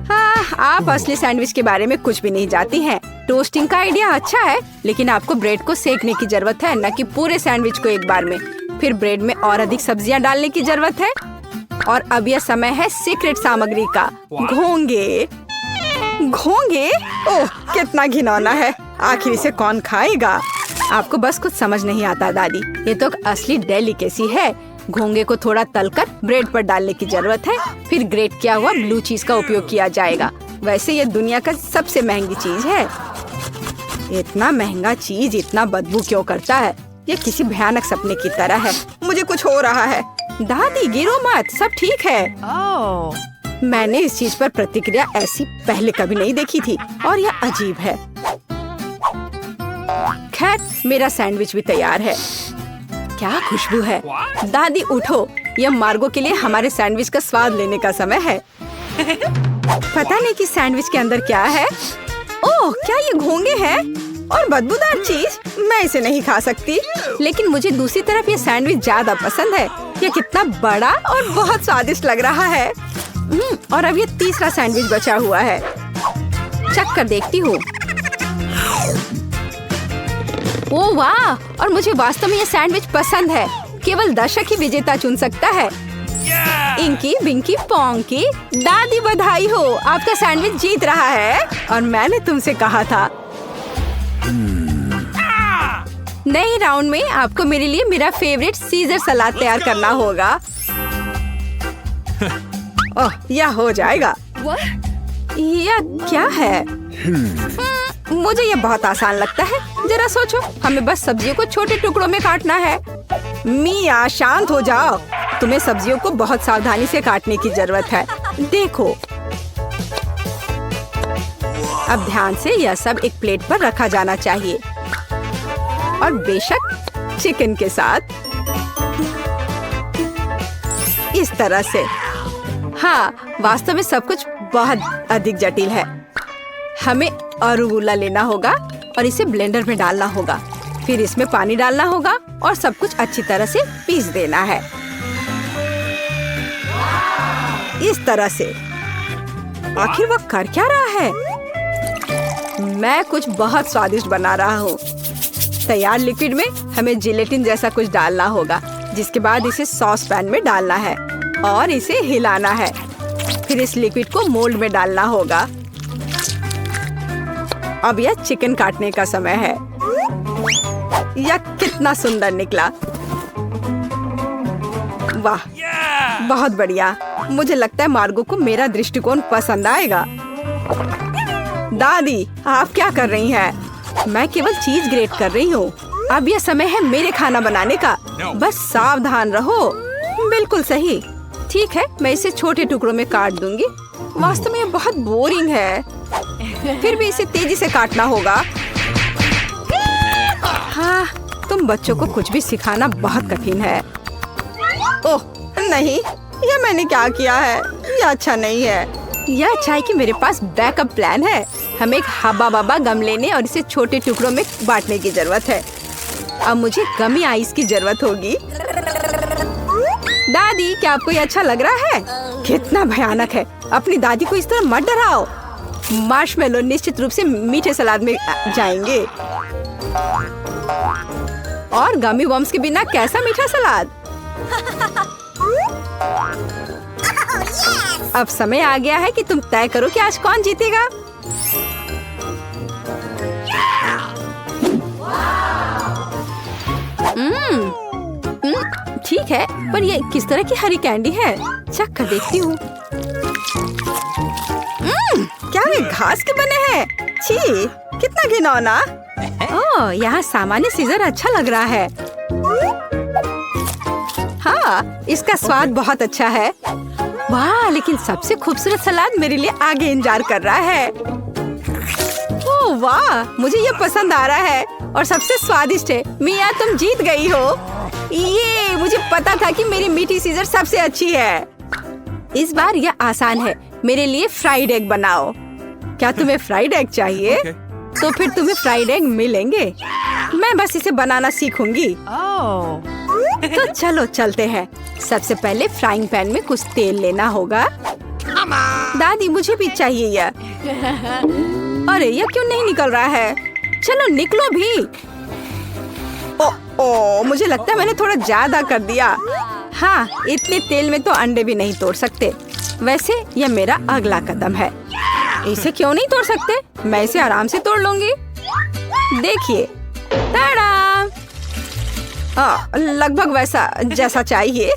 हाँ, आप असली सैंडविच के बारे में कुछ भी नहीं जानती हैं। टोस्टिंग का आइडिया अच्छा है, लेकिन आपको ब्रेड को सेकने की जरूरत है, न कि पूरे सैंडविच को एक बार में। फिर ब्रेड में और अधिक सब्जियां डालने की जरूरत है। और अब यह समय है सीक्रेट सामग्री का, घोंगे। घोंगे? ओह, कितना घिनौना है। आखिर इसे कौन खाएगा? आपको बस कुछ समझ नहीं आता दादी, ये तो असली डेलिकेसी है। घोंगे को थोड़ा तलकर ब्रेड पर डालने की जरूरत है। फिर ग्रेट किया हुआ ब्लू चीज का उपयोग किया जाएगा। वैसे ये दुनिया का सबसे महंगी चीज है। इतना महंगा चीज इतना बदबू क्यों करता है? ये किसी भयानक सपने की तरह है। मुझे कुछ हो रहा है। दादी, गिरो मत, सब ठीक है। मैंने इस चीज पर प्रतिक्रिया ऐसी पहले कभी नहीं देखी थी और यह अजीब है। खैर, मेरा सैंडविच भी तैयार है। क्या खुशबू है। दादी उठो, यह मार्गो के लिए हमारे सैंडविच का स्वाद लेने का समय है। पता नहीं कि सैंडविच के अंदर क्या है। ओह, क्या ये घोंगे हैं और बदबूदार चीज? मैं इसे नहीं खा सकती। लेकिन मुझे दूसरी तरफ ये सैंडविच ज्यादा पसंद है। ये कितना बड़ा और बहुत स्वादिष्ट लग रहा है। और अब ये तीसरा सैंडविच बचा हुआ है। चख कर देखती हूँ। ओह वाह! और मुझे वास्तव में ये सैंडविच पसंद है। केवल दर्शक ही विजेता चुन सकता है। इंकी बिंकी पोंकी, दादी बधाई हो, आपका सैंडविच जीत रहा है। और मैंने तुमसे कहा था। नए राउंड में आपको मेरे लिए मेरा फेवरेट सीजर सलाद तैयार करना होगा। ओह, यह हो जाएगा। यह क्या है? मुझे यह बहुत आसान लगता है। जरा सोचो, हमें बस सब्जियों को छोटे टुकड़ों में काटना है। मिया, शांत हो जाओ। तुम्हें सब्जियों को बहुत सावधानी से काटने की जरूरत है। देखो, अब ध्यान से यह सब एक प्लेट पर रखा जाना चाहिए। और बेशक चिकन के साथ इस तरह से। हाँ, वास्तव में सब कुछ बहुत अधिक जटिल है। हमें अरुगुला लेना होगा और इसे ब्लेंडर में डालना होगा। फिर इसमें पानी डालना होगा और सब कुछ अच्छी तरह से पीस देना है, इस तरह से। आखिर वो कर क्या रहा है? मैं कुछ बहुत स्वादिष्ट बना रहा हूँ। तैयार लिक्विड में हमें जिलेटिन जैसा कुछ डालना होगा, जिसके बाद इसे सॉस पैन में डालना है और इसे हिलाना है। फिर इस लिक्विड को मोल्ड में डालना होगा। अब यह चिकन काटने का समय है। यह कितना सुंदर निकला! वाह, बहुत बढ़िया। मुझे लगता है मार्गो को मेरा दृष्टिकोण पसंद आएगा। दादी, आप क्या कर रही हैं? मैं केवल चीज ग्रेट कर रही हूँ। अब यह समय है मेरे खाना बनाने का। बस सावधान रहो। बिल्कुल सही। ठीक है, मैं इसे छोटे टुकड़ों में काट दूंगी। वास्तव में यह बहुत बोरिंग है, फिर भी इसे तेजी से काटना होगा। हाँ, तुम बच्चों को कुछ भी सिखाना बहुत कठिन है। ओह नहीं, यह मैंने क्या किया है? यह अच्छा नहीं है। यह अच्छा है कि मेरे पास बैकअप प्लान है। हमें एक हब्बा बब्बा गम लेने और इसे छोटे टुकड़ों में बांटने की जरूरत है। अब मुझे गमी आइस की जरूरत होगी। दादी, क्या आपको ये अच्छा लग रहा है? कितना भयानक है! अपनी दादी को इस तरह मत डराओ। मार्शमेलो निश्चित रूप से मीठे सलाद में जाएंगे। और गमी बम्स के बिना कैसा मीठा सलाद? अब समय आ गया है कि तुम तय करो कि आज कौन जीतेगा। ठीक है, पर ये किस तरह की हरी कैंडी है? चख कर देखती हूँ। क्या वे घास के बने हैं? छी, कितना घिनौना। ओह, यहाँ सामान्य सीजर अच्छा लग रहा है। हाँ, इसका स्वाद बहुत अच्छा है। वाह, लेकिन सबसे खूबसूरत सलाद मेरे लिए आगे इंतजार कर रहा है। ओह वाह, मुझे ये पसंद आ रहा है और सबसे स्वादिष्ट है। मिया, तुम जीत गई हो। ये मुझे पता था कि मेरी मीठी सीजर सबसे अच्छी है। इस बार यह आसान है। मेरे लिए फ्राइड एग बनाओ। क्या तुम्हें फ्राइड एग चाहिए? तो फिर तुम्हें फ्राइड एग मिलेंगे। मैं बस इसे बनाना सीखूंगी। तो चलो चलते हैं। सबसे पहले फ्राइंग पैन में कुछ तेल लेना होगा। दादी, मुझे भी चाहिए यह। अरे, यह क्यों नहीं निकल रहा है? चलो निकलो भी। ओ, मुझे लगता है मैंने थोड़ा ज्यादा कर दिया। हाँ, इतने तेल में तो अंडे भी नहीं तोड़ सकते। वैसे यह मेरा अगला कदम है। इसे क्यों नहीं तोड़ सकते? मैं इसे आराम से तोड़ लूंगी। देखिए, ताड़ा! लगभग वैसा जैसा चाहिए।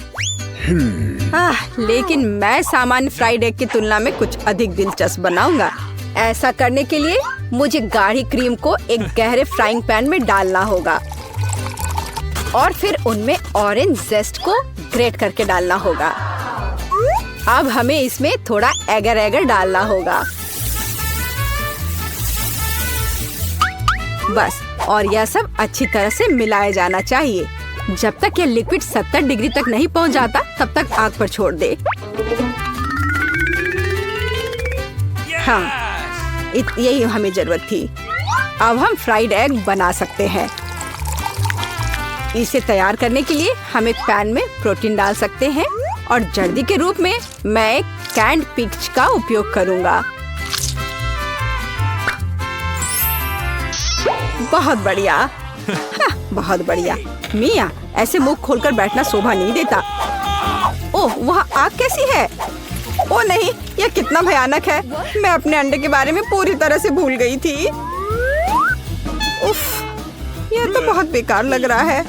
लेकिन मैं सामान्य फ्राइड एग की तुलना में कुछ अधिक दिलचस्प बनाऊंगा। ऐसा करने के लिए मुझे गाढ़ी क्रीम को एक गहरे फ्राइंग पैन में डालना होगा और फिर उनमें ऑरेंज जेस्ट को ग्रेट करके डालना होगा। अब हमें इसमें थोड़ा एगर एगर डालना होगा। बस, और यह सब अच्छी तरह से मिलाया जाना चाहिए। जब तक यह लिक्विड 70 डिग्री तक नहीं पहुंच जाता, तब तक आग पर छोड़ दे। हाँ, यही हमें जरूरत थी। अब हम फ्राइड एग बना सकते हैं। इसे तैयार करने के लिए हम एक पैन में प्रोटीन डाल सकते हैं और जर्दी के रूप में मैं एक कैंड पिच का उपयोग करूंगा। बहुत बढ़िया। हाँ, बहुत बढ़िया। मिया, ऐसे मुंह खोलकर बैठना शोभा नहीं देता। ओह, वहाँ आग कैसी है? ओह नहीं, यह कितना भयानक है। मैं अपने अंडे के बारे में पूरी तरह से भूल गई थी। उफ, यह तो बहुत बेकार लग रहा है।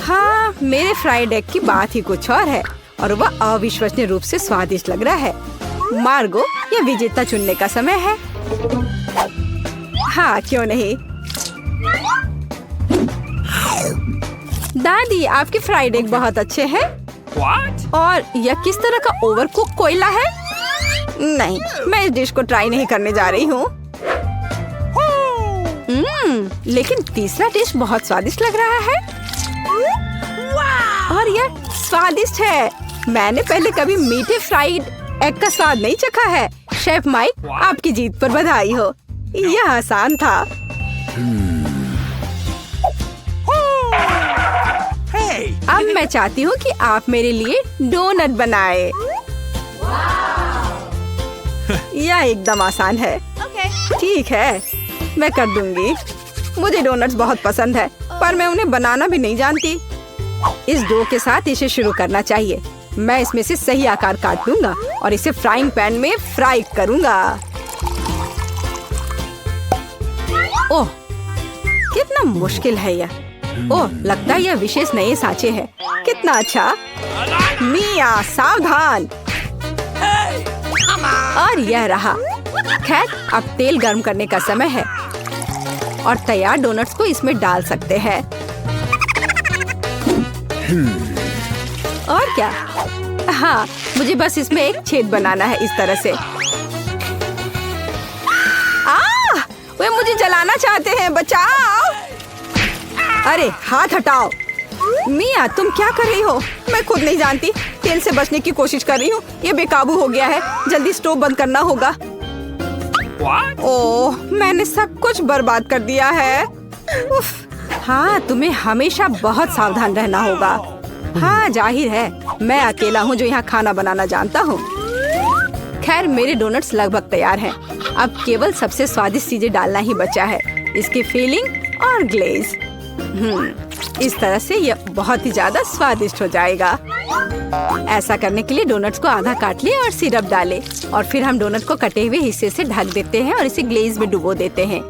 हाँ, मेरे फ्राइड एग की बात ही कुछ और है और वह अविश्वसनीय रूप से स्वादिष्ट लग रहा है। मार्गो, यह विजेता चुनने का समय है। हाँ, क्यों नहीं। दादी, आपके फ्राइड एग बहुत अच्छे हैं। What? और यह किस तरह का ओवरकुक कोयला है? नहीं, मैं इस डिश को ट्राई नहीं करने जा रही हूँ। लेकिन तीसरा डिश बहुत स्वादिष्ट लग रहा है। और यह स्वादिष्ट है। मैंने पहले कभी मीठे फ्राइड एग का स्वाद नहीं चखा है। शेफ माइक, आपकी जीत पर बधाई हो। यह आसान था। मैं चाहती हूँ कि आप मेरे लिए डोनट बनाए। यह एकदम आसान है। ठीक है, मैं कर दूंगी। मुझे डोनट्स बहुत पसंद है, पर मैं उन्हें बनाना भी नहीं जानती। इस डो के साथ इसे शुरू करना चाहिए। मैं इसमें से सही आकार काट लूंगा और इसे फ्राइंग पैन में फ्राई करूंगा। ओह, कितना मुश्किल है यह। ओह, लगता है यह विशेष नए सांचे हैं। कितना अच्छा। मिया, सावधान। और यह रहा। खैर, अब तेल गर्म करने का समय है और तैयार डोनट्स को इसमें डाल सकते हैं। और क्या? हाँ, मुझे बस इसमें एक छेद बनाना है इस तरह से। वे मुझे जलाना चाहते हैं, बचाओ! अरे हाथ हटाओ। मिया, तुम क्या कर रही हो? मैं खुद नहीं जानती। तेल से बचने की कोशिश कर रही हूँ। ये बेकाबू हो गया है। जल्दी स्टोव बंद करना होगा। ओह, मैंने सब कुछ बर्बाद कर दिया है। उफ, हाँ, तुम्हें हमेशा बहुत सावधान रहना होगा। हाँ, जाहिर है, मैं अकेला हूँ जो यहाँ खाना बनाना जानता हूँ। खैर, मेरे डोनट्स लगभग तैयार हैं। अब केवल सबसे स्वादिष्ट चीजें डालना ही बचा है, इसकी फिलिंग और ग्लेज। इस तरह से यह बहुत ही ज्यादा स्वादिष्ट हो जाएगा। ऐसा करने के लिए डोनट्स को आधा काट ले और सिरप डाले और फिर हम डोनट को कटे हुए हिस्से से ढक देते हैं और इसे ग्लेज में डुबो देते हैं।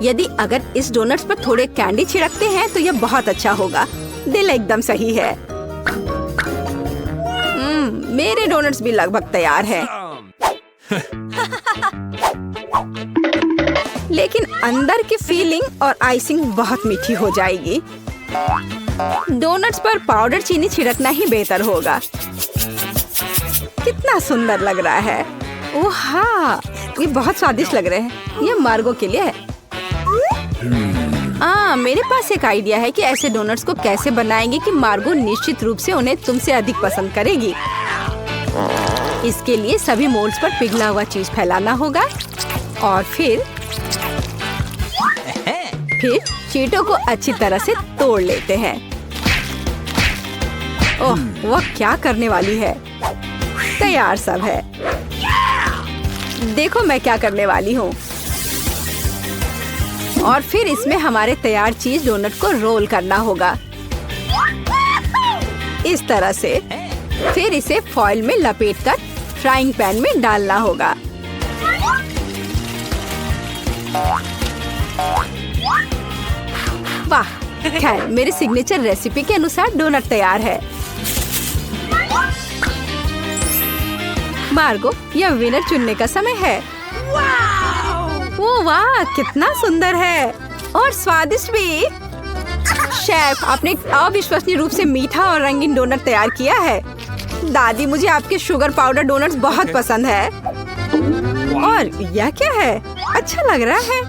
यदि अगर इस डोनट्स पर थोड़े कैंडी छिड़कते हैं तो यह बहुत अच्छा होगा। दिल एकदम सही है। मेरे डोनट्स भी लगभग तैयार हैं। लेकिन अंदर की फीलिंग और आइसिंग बहुत मीठी हो जाएगी। डोनट्स पर पाउडर चीनी छिड़कना ही बेहतर होगा। कितना सुंदर लग रहा है। ओह हाँ, ये बहुत स्वादिष्ट लग रहे हैं। ये मार्गो के लिए है। मेरे पास एक आइडिया है कि ऐसे डोनट्स को कैसे बनाएंगे कि मार्गो निश्चित रूप से उन्हें तुमसे अधिक पसंद करेगी। इसके लिए सभी मोल्ड्स पर पिघला हुआ चीज फैलाना होगा और फिर चीटों को अच्छी तरह से तोड़ लेते हैं। ओह, वह क्या करने वाली है। तैयार सब है। देखो मैं क्या करने वाली हूँ। और फिर इसमें हमारे तैयार चीज डोनट को रोल करना होगा इस तरह से। फिर इसे फॉइल में लपेटकर फ्राइंग पैन में डालना होगा। वाह, खैर मेरी सिग्नेचर रेसिपी के अनुसार डोनट तैयार है। मार्गो, यह विनर चुनने का समय है। ओह वाह, कितना सुंदर है और स्वादिष्ट भी। शेफ, आपने एक अविश्वसनीय रूप से मीठा और रंगीन डोनट तैयार किया है। दादी, मुझे आपके शुगर पाउडर डोनट्स बहुत पसंद है। और यह क्या है? अच्छा लग रहा है।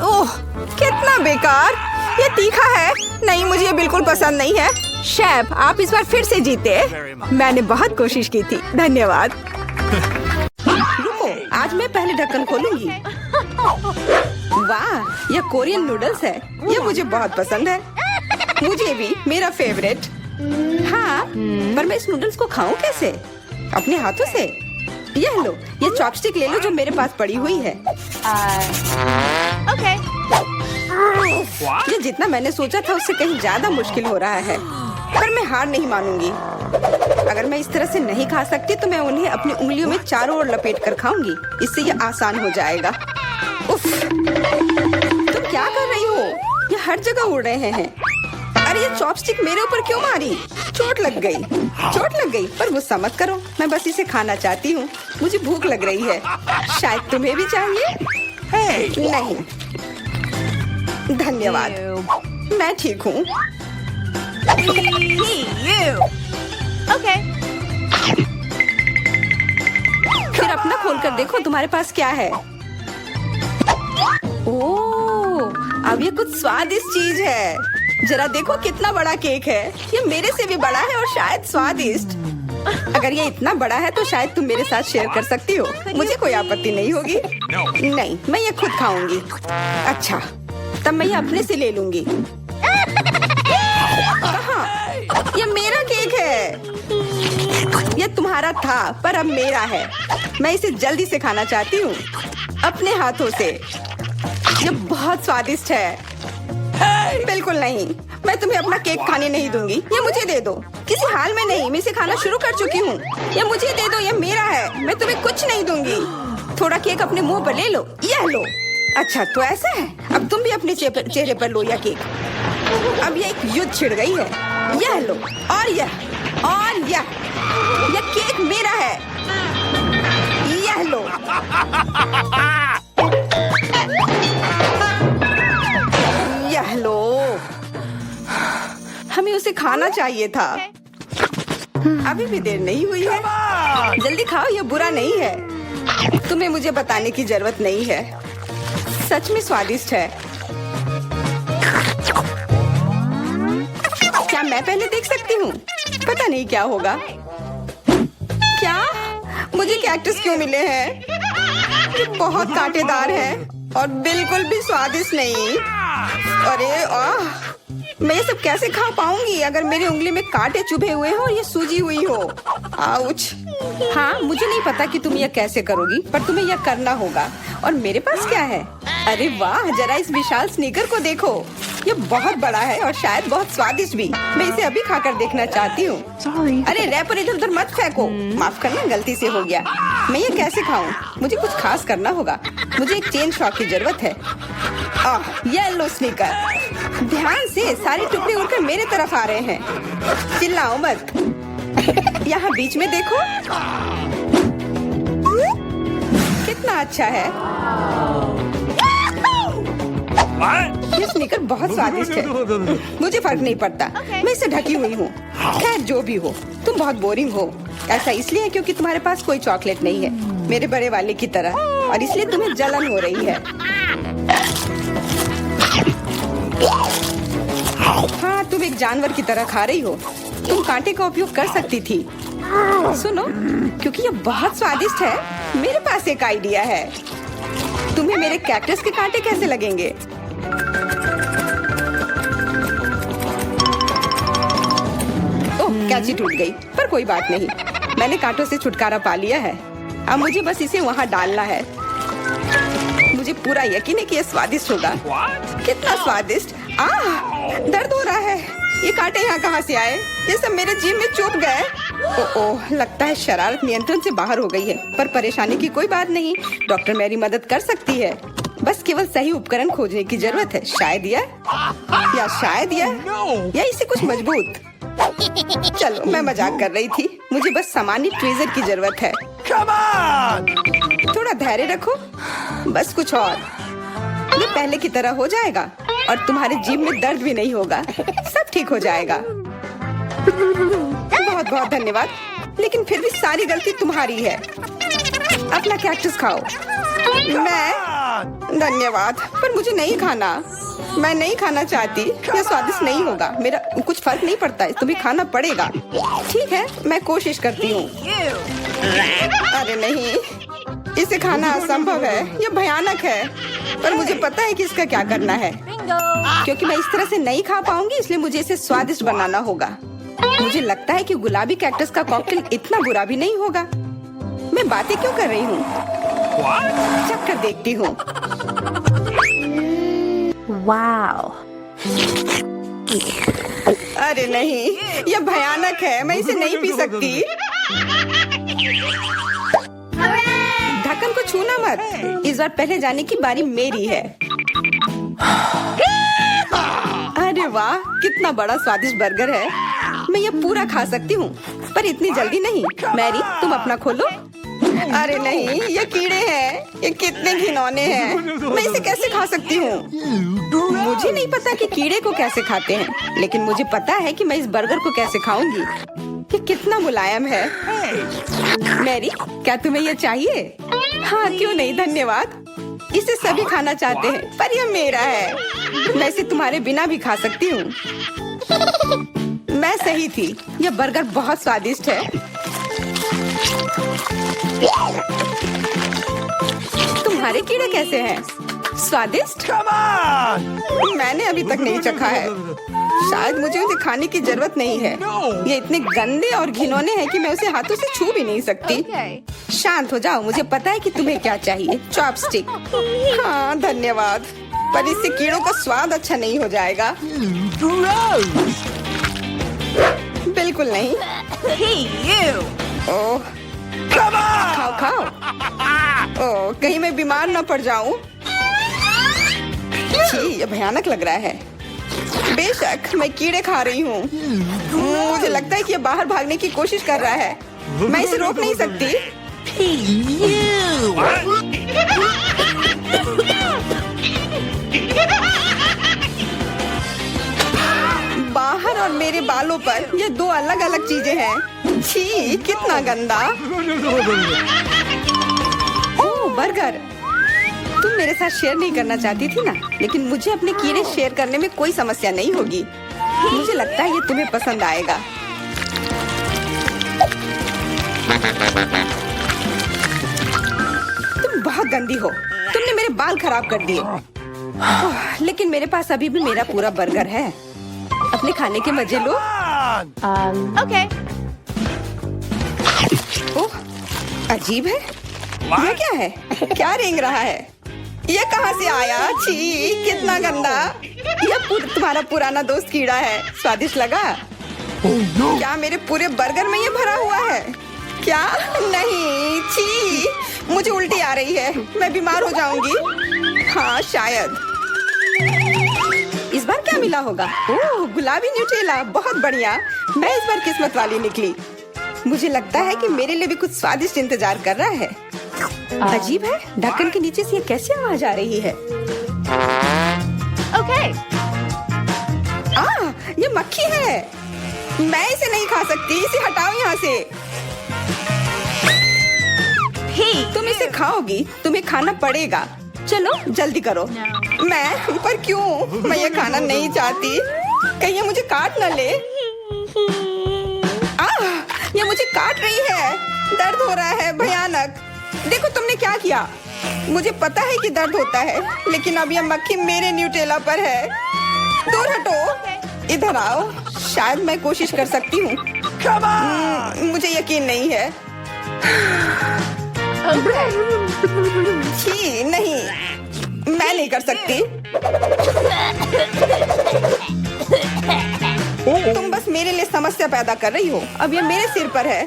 ओह, कितना बेकार। ये तीखा है। नहीं, मुझे ये बिल्कुल पसंद नहीं है। शेफ, आप इस बार फिर से जीते। मैंने बहुत कोशिश की थी। धन्यवाद। रुको, आज मैं पहले ढक्कन खोलूंगी। वाह, यह कोरियन नूडल्स है। यह मुझे बहुत पसंद है। मुझे भी, मेरा फेवरेट। हाँ, पर मैं इस नूडल्स को खाऊं कैसे? अपने हाथों से? यह लो, ये चॉपस्टिक ले लो जो मेरे पास पड़ी हुई है। Okay. ये जितना मैंने सोचा था उससे कहीं ज्यादा मुश्किल हो रहा है, पर मैं हार नहीं मानूंगी। अगर मैं इस तरह से नहीं खा सकती तो मैं उन्हें अपनी उंगलियों में चारों ओर लपेट कर खाऊंगी। इससे ये आसान हो जाएगा। उफ, तुम क्या कर रही हो? ये हर जगह उड़ रहे हैं। अरे ये चॉपस्टिक मेरे ऊपर क्यों मारी? चोट लग गई। पर गुस्सा मत करो, मैं बस इसे खाना चाहती हूँ। मुझे भूख लग रही है। शायद तुम्हें भी चाहिए? नहीं, धन्यवाद, मैं ठीक हूँ। Okay. फिर अपना खोल कर देखो तुम्हारे पास क्या है। ओह, अब ये कुछ स्वादिष्ट चीज है। जरा देखो कितना बड़ा केक है। ये मेरे से भी बड़ा है और शायद स्वादिष्ट। अगर ये इतना बड़ा है तो शायद तुम मेरे साथ शेयर कर सकती हो। मुझे कोई आपत्ति नहीं होगी। नहीं, मैं ये खुद खाऊंगी। अच्छा, तब मैं ये अपने से ले लूंगी। कहाँ? ये मेरा केक है। ये तुम्हारा था पर अब मेरा है। मैं इसे जल्दी से खाना चाहती हूँ अपने हाथों से। ये बहुत स्वादिष्ट है। बिल्कुल नहीं, मैं तुम्हें अपना केक खाने नहीं दूंगी। ये मुझे दे दो। किसी हाल में नहीं, मैं इसे खाना शुरू कर चुकी हूँ। ये मुझे दे दो, ये मेरा है। मैं तुम्हें कुछ नहीं दूंगी। थोड़ा केक अपने मुंह पर ले लो। यह लो। अच्छा तो ऐसा है, अब तुम भी अपने चेहरे पर लो यह केक। अब ये एक युद्ध छिड़ गई है। यह लो और यह केक मेरा है। यह लो। यह लो। हमें उसे खाना चाहिए था। अभी भी देर नहीं हुई है। जल्दी खाओ, यह बुरा नहीं है। तुम्हें मुझे बताने की जरूरत नहीं है। सच में स्वादिष्ट है। क्या मैं पहले देख सकती हूँ? पता नहीं क्या होगा। क्या मुझे कैक्टस क्यों मिले हैं? ये बहुत कांटेदार है और बिल्कुल भी स्वादिष्ट नहीं। अरे मैं ये सब कैसे खा पाऊंगी अगर मेरी उंगली में कांटे चुभे हुए हो और ये सूजी हुई हो। आउच। हाँ, मुझे नहीं पता कि तुम यह कैसे करोगी, पर तुम्हें यह करना होगा। और मेरे पास क्या है? अरे वाह, जरा इस विशाल स्नीकर को देखो। ये बहुत बड़ा है और शायद बहुत स्वादिष्ट भी। मैं इसे अभी खाकर देखना चाहती हूँ। अरे रैपर इधर उधर मत फेंको। माफ करना, गलती से हो गया। मैं ये कैसे खाऊं? मुझे कुछ खास करना होगा। मुझे एक चेन शॉक की जरूरत है। ये लो स्नीकर। ध्यान से, सारे टुकड़े उड़कर मेरे तरफ आ रहे हैं। चिल्लाओ मत। यहाँ बीच में देखो, कितना अच्छा है। ये स्नीकर बहुत स्वादिष्ट है। मुझे फर्क नहीं पड़ता, मैं इससे ढकी हुई हूँ। खैर जो भी हो, तुम बहुत बोरिंग हो। ऐसा इसलिए है क्योंकि तुम्हारे पास कोई चॉकलेट नहीं है, मेरे बड़े वाले की तरह, और इसलिए तुम्हें जलन हो रही है। हाँ, तुम एक जानवर की तरह खा रही हो। तुम कांटे का उपयोग कर सकती थी। सुनो, क्योंकि ये बहुत स्वादिष्ट है, मेरे पास एक आइडिया है। तुम्हें मेरे कैक्टस के कांटे कैसे लगेंगे? ओह, कैंची टूट गई, पर कोई बात नहीं। मैंने कांटों से छुटकारा पा लिया है। अब मुझे बस इसे वहाँ डालना है। मुझे पूरा यकीन है कि यह स्वादिष्ट होगा। कितना स्वादिष्ट। दर्द हो रहा है। ये कांटे यहाँ कहाँ से आए? ये सब मेरे जीभ में चुभ गए। ओह, लगता है शरारत नियंत्रण से बाहर हो गई है, पर परेशानी की कोई बात नहीं। डॉक्टर मेरी मदद कर सकती है। बस केवल सही उपकरण खोजने की जरूरत है। शायद या इसे कुछ मजबूत। चलो, मैं मजाक कर रही थी। मुझे बस सामान्य ट्वीजर की जरूरत है। थोड़ा धैर्य रखो, बस कुछ और। ये पहले की तरह हो जाएगा और तुम्हारे जीभ में दर्द भी नहीं होगा। सब ठीक हो जाएगा। बहुत बहुत धन्यवाद, लेकिन फिर भी सारी गलती तुम्हारी है। अपना कैक्टस खाओ। मैं धन्यवाद, पर मुझे नहीं खाना। मैं नहीं खाना चाहती। यह स्वादिष्ट नहीं होगा। मेरा कुछ फर्क नहीं पड़ता, तुम्हें खाना पड़ेगा। ठीक है, मैं कोशिश करती हूँ। अरे नहीं, इसे खाना असंभव है। यह भयानक है, पर मुझे पता है कि इसका क्या करना है। क्योंकि मैं इस तरह से नहीं खा पाऊंगी, इसलिए मुझे इसे स्वादिष्ट बनाना होगा। मुझे लगता है कि गुलाबी कैक्टस का कॉकटेल इतना बुरा भी नहीं होगा। मैं बातें क्यों कर रही हूँ? चख कर देखती हूँ। Wow. अरे नहीं, यह भयानक है। मैं इसे नहीं पी सकती। ढक्कन को छूना मत। इस बार पहले जाने की बारी मेरी है। अरे वाह, कितना बड़ा स्वादिष्ट बर्गर है। मैं ये पूरा खा सकती हूँ, पर इतनी जल्दी नहीं। मैरी, तुम अपना खोलो। अरे नहीं, ये कीड़े हैं। ये कितने घिनौने हैं। मैं इसे कैसे खा सकती हूँ? मुझे नहीं पता कि कीड़े को कैसे खाते हैं, लेकिन मुझे पता है कि मैं इस बर्गर को कैसे खाऊंगी। ये कितना मुलायम है। मैरी, क्या तुम्हें ये चाहिए? हाँ, क्यों नहीं, धन्यवाद। इसे सभी खाना चाहते हैं, पर यह मेरा है। मैं इसे तुम्हारे बिना भी खा सकती हूँ। मैं सही थी, यह बर्गर बहुत स्वादिष्ट है। तुम्हारे कीड़े कैसे हैं? स्वादिष्ट? Come on! मैंने अभी तक नहीं चखा है। शायद मुझे उसे खाने की जरूरत नहीं है। ये इतने गंदे और घिनौने हैं कि मैं उसे हाथों से छू भी नहीं सकती। Okay. शांत हो जाओ, मुझे पता है कि तुम्हें क्या चाहिए। चॉपस्टिक। हाँ धन्यवाद, पर इससे कीड़ों का स्वाद अच्छा नहीं हो जाएगा। Gross! बिल्कुल नहीं। Hey, you! Oh, Come on! खाओ खाओ। ओह, कहीं मैं बीमार न पड़ जाऊं। छी, ये भयानक लग रहा है। बेशक मैं कीड़े खा रही हूँ। मुझे लगता है कि ये बाहर भागने की कोशिश कर रहा है। मैं इसे रोक नहीं सकती। बाहर और मेरे बालों पर ये दो अलग अलग चीजें हैं। छी, कितना गंदा। ओह, बर्गर। तुम मेरे साथ शेयर नहीं करना चाहती थी ना, लेकिन मुझे अपने कीड़े शेयर करने में कोई समस्या नहीं होगी। मुझे लगता है ये तुम्हें पसंद आएगा। तुम बहुत गंदी हो। तुमने मेरे बाल खराब कर दिए। लेकिन मेरे पास अभी भी मेरा पूरा बर्गर है। अपने खाने के मजे लो। Okay. ओह, अजीब है। यह क्या है? क्या रेंग रहा है? ये कहाँ से आया? छी, कितना गंदा। यह तुम्हारा पुराना दोस्त कीड़ा है। स्वादिष्ट लगा? Oh no! क्या मेरे पूरे बर्गर में ये भरा हुआ है? क्या? नहीं, छी, मुझे उल्टी आ रही है। मैं बीमार हो जाऊंगी। हाँ शायद। इस बार क्या मिला होगा? ओह, गुलाबी न्यूटेला, बहुत बढ़िया। मैं इस बार किस्मत वाली निकली। मुझे लगता है कि मेरे लिए भी कुछ स्वादिष्ट इंतजार कर रहा है। अजीब है, ढक्कन के नीचे से ये कैसे आवाज आ रही है? Okay. ये मक्खी है। मैं इसे नहीं खा सकती। इसे हटाओ यहाँ से। Hey, तुम इसे खाओगी, तुम्हें खाना पड़ेगा। चलो जल्दी करो। मैं? पर क्यों? मैं ये खाना नहीं चाहती। कहीं ये मुझे काट न ले। ये मुझे काट रही है। दर्द हो रहा है, भयानक। देखो तुमने क्या किया। मुझे पता है कि दर्द होता है, लेकिन अब ये मक्खी मेरे न्यूटेला पर है। दूर हटो। इधर आओ। शायद मैं कोशिश कर सकती हूँ। Come on! मुझे यकीन नहीं है। छी, नहीं, मैं नहीं कर सकती। तुम बस मेरे लिए समस्या पैदा कर रही हो। अब ये मेरे सिर पर है।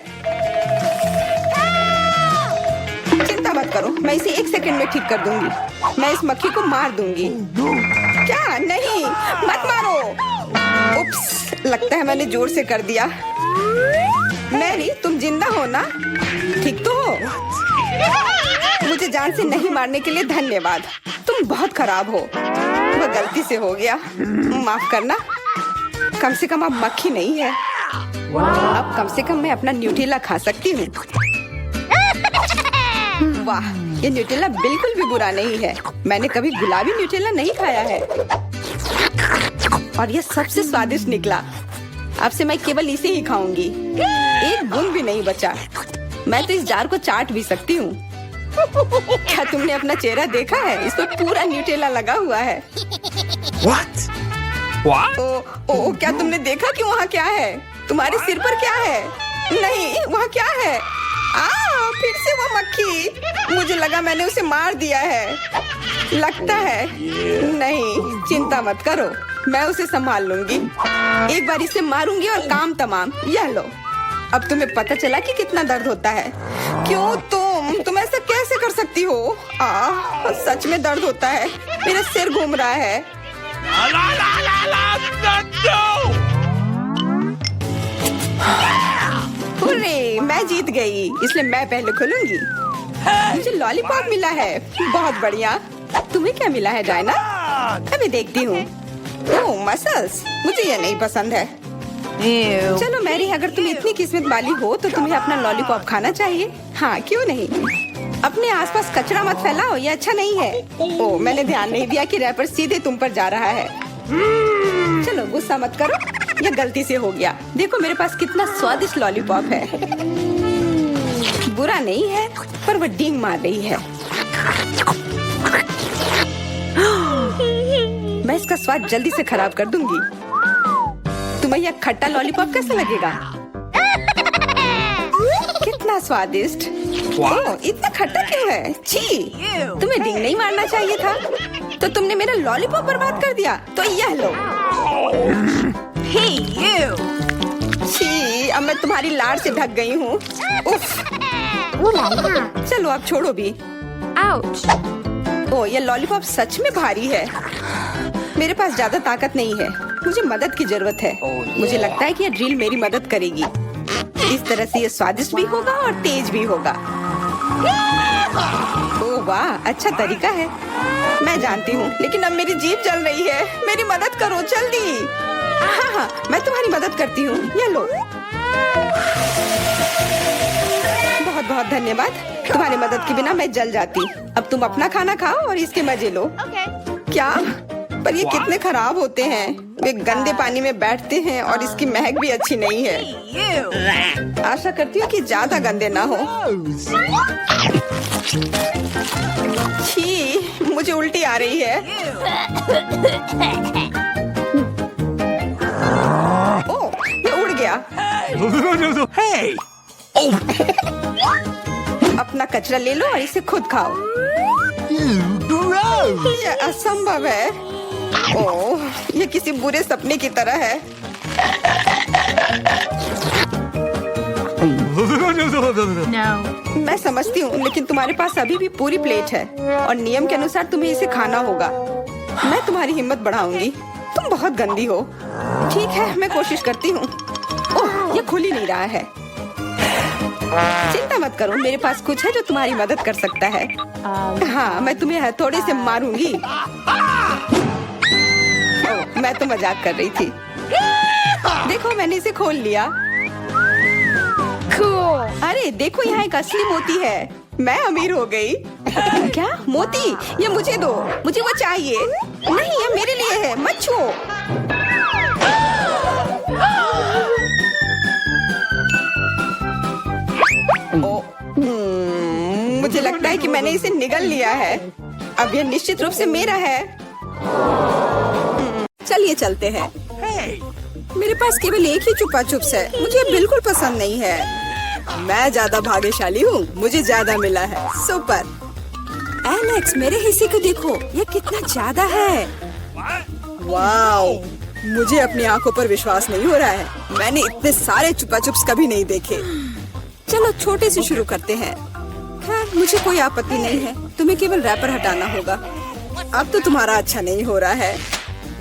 चिंता मत करो, मैं इसे 1 सेकंड में ठीक कर दूंगी। मैं इस मक्खी को मार दूंगी। क्या? नहीं, मत मारो। उप्स, लगता है मैंने जोर से कर दिया। मैरी, तुम जिंदा हो ना? ठीक तो हो? मुझे जान से नहीं मारने के लिए धन्यवाद। तुम बहुत खराब हो। वह गलती से हो गया, माफ करना। कम से कम अब मक्खी नहीं है। अब कम से कम मैं अपना न्यूटेला खा सकती हूँ। वाह, ये न्यूटेला बिल्कुल भी बुरा नहीं है। मैंने कभी गुलाबी न्यूटेला नहीं खाया है और ये सबसे स्वादिष्ट निकला। अब से मैं केवल इसे ही खाऊंगी। एक बूंद भी नहीं बचा। मैं तो इस जार को चाट भी सकती हूँ। क्या तुमने अपना चेहरा देखा है? इस पर पूरा न्यूटेला लगा हुआ है। What? What? ओ, क्या तुमने देखा कि वहाँ क्या है? तुम्हारे सिर पर क्या है? नहीं, वहाँ क्या है? फिर से वो मक्खी। मुझे लगा मैंने उसे मार दिया है। लगता है नहीं, चिंता मत करो, मैं उसे संभाल लूंगी। एक बार इसे मारूंगी और काम तमाम। यह लो, अब तुम्हें पता चला कि कितना दर्द होता है। क्यों तुम ऐसा कैसे कर सकती हो? सच में दर्द होता है। मेरा सिर घूम रहा है। No! हुर्रे, मैं जीत गई, इसलिए मैं पहले खुलूंगी। मुझे लॉलीपॉप मिला है। बहुत बढ़िया। तुम्हें क्या मिला है डायना? अभी देखती हूँ। ओह, मसल्स। मुझे ये नहीं पसंद है। Ew. चलो मैरी, अगर तुम इतनी किस्मत वाली हो तो तुम्हें अपना लॉलीपॉप खाना चाहिए। हाँ, क्यों नहीं। अपने आसपास कचरा मत फैलाओ, ये अच्छा नहीं है। ओह, मैंने ध्यान नहीं दिया कि रैपर सीधे तुम पर जा रहा है। चलो गुस्सा मत करो, यह गलती से हो गया। देखो मेरे पास कितना स्वादिष्ट लॉलीपॉप है। बुरा नहीं है, पर वह डींग मार रही है। स्वाद जल्दी से खराब कर दूंगी। तुम्हें यह खट्टा लॉलीपॉप कैसा लगेगा? कितना स्वादिष्ट। ओह, इतना खट्टा क्यों है? छी, तुम्हें डिंग नहीं मारना चाहिए था। तो तुमने मेरा लॉलीपॉप बर्बाद कर दिया। तो यह लो। Hey, you. छी, अब मैं तुम्हारी लाड़ से ढक गई हूँ। उफ। चलो अब छोड़ो भी। Ouch. ओ, ये लॉलीपॉप सच में भारी है। मेरे पास ज्यादा ताकत नहीं है, मुझे मदद की जरूरत है। मुझे लगता है कि ये ड्रिल मेरी मदद करेगी। इस तरह से ये स्वादिष्ट भी होगा और तेज भी होगा। ओह वाह, अच्छा तरीका है। मैं जानती हूँ, लेकिन अब मेरी जीभ जल रही है। मेरी मदद करो जल्दी। हाँ हाँ, मैं तुम्हारी मदद करती हूँ। ये लो। बहुत बहुत धन्यवाद। तुम्हारी मदद के बिना मैं जल जाती। अब तुम अपना खाना खाओ और इसके मजे लो। Okay. क्या? पर ये कितने खराब होते हैं। वे गंदे पानी में बैठते हैं और इसकी महक भी अच्छी नहीं है। Hey, you. आशा करती हूँ कि ज्यादा गंदे ना हो। छी, मुझे उल्टी आ रही है। ओह, ये उड़ गया। Hey! अपना कचरा ले लो और इसे खुद खाओ। Gross! ये असंभव है। ओह, ये किसी बुरे सपने की तरह है। No. मैं समझती हूँ, लेकिन तुम्हारे पास अभी भी पूरी प्लेट है और नियम के अनुसार तुम्हें इसे खाना होगा। मैं तुम्हारी हिम्मत बढ़ाऊंगी। तुम बहुत गंदी हो। ठीक है, मैं कोशिश करती हूँ। ओह, ये खुल ही नहीं रहा है। चिंता मत करो, मेरे पास कुछ है जो तुम्हारी मदद कर सकता है। हाँ, मैं तुम्हें हथौड़े से मारूंगी। ओह, मैं तो मजाक कर रही थी। देखो, मैंने इसे खोल लिया। Cool. अरे देखो, यहाँ एक असली मोती है। मैं अमीर हो गई। क्या? मोती? ये मुझे दो, मुझे वो चाहिए। नहीं, ये मेरे लिए है, मत छुओ। मुझे लगता है कि मैंने इसे निगल लिया है। अब ये निश्चित रूप से मेरा है। चलिए चलते हैं। मेरे पास केवल एक ही चुपा चुप्स है। मुझे बिल्कुल पसंद नहीं है। मैं ज्यादा भाग्यशाली हूँ, मुझे ज्यादा मिला है। सुपर। एलेक्स, मेरे हिस्से को देखो, ये कितना ज्यादा है। वाओ, मुझे अपनी आंखों पर विश्वास नहीं हो रहा है। मैंने इतने सारे चुपा चुप्स कभी नहीं देखे। चलो छोटे से शुरू करते हैं। खैर, मुझे कोई आपत्ति नहीं है। तुम्हें केवल रैपर हटाना होगा। अब तो तुम्हारा अच्छा नहीं हो रहा है।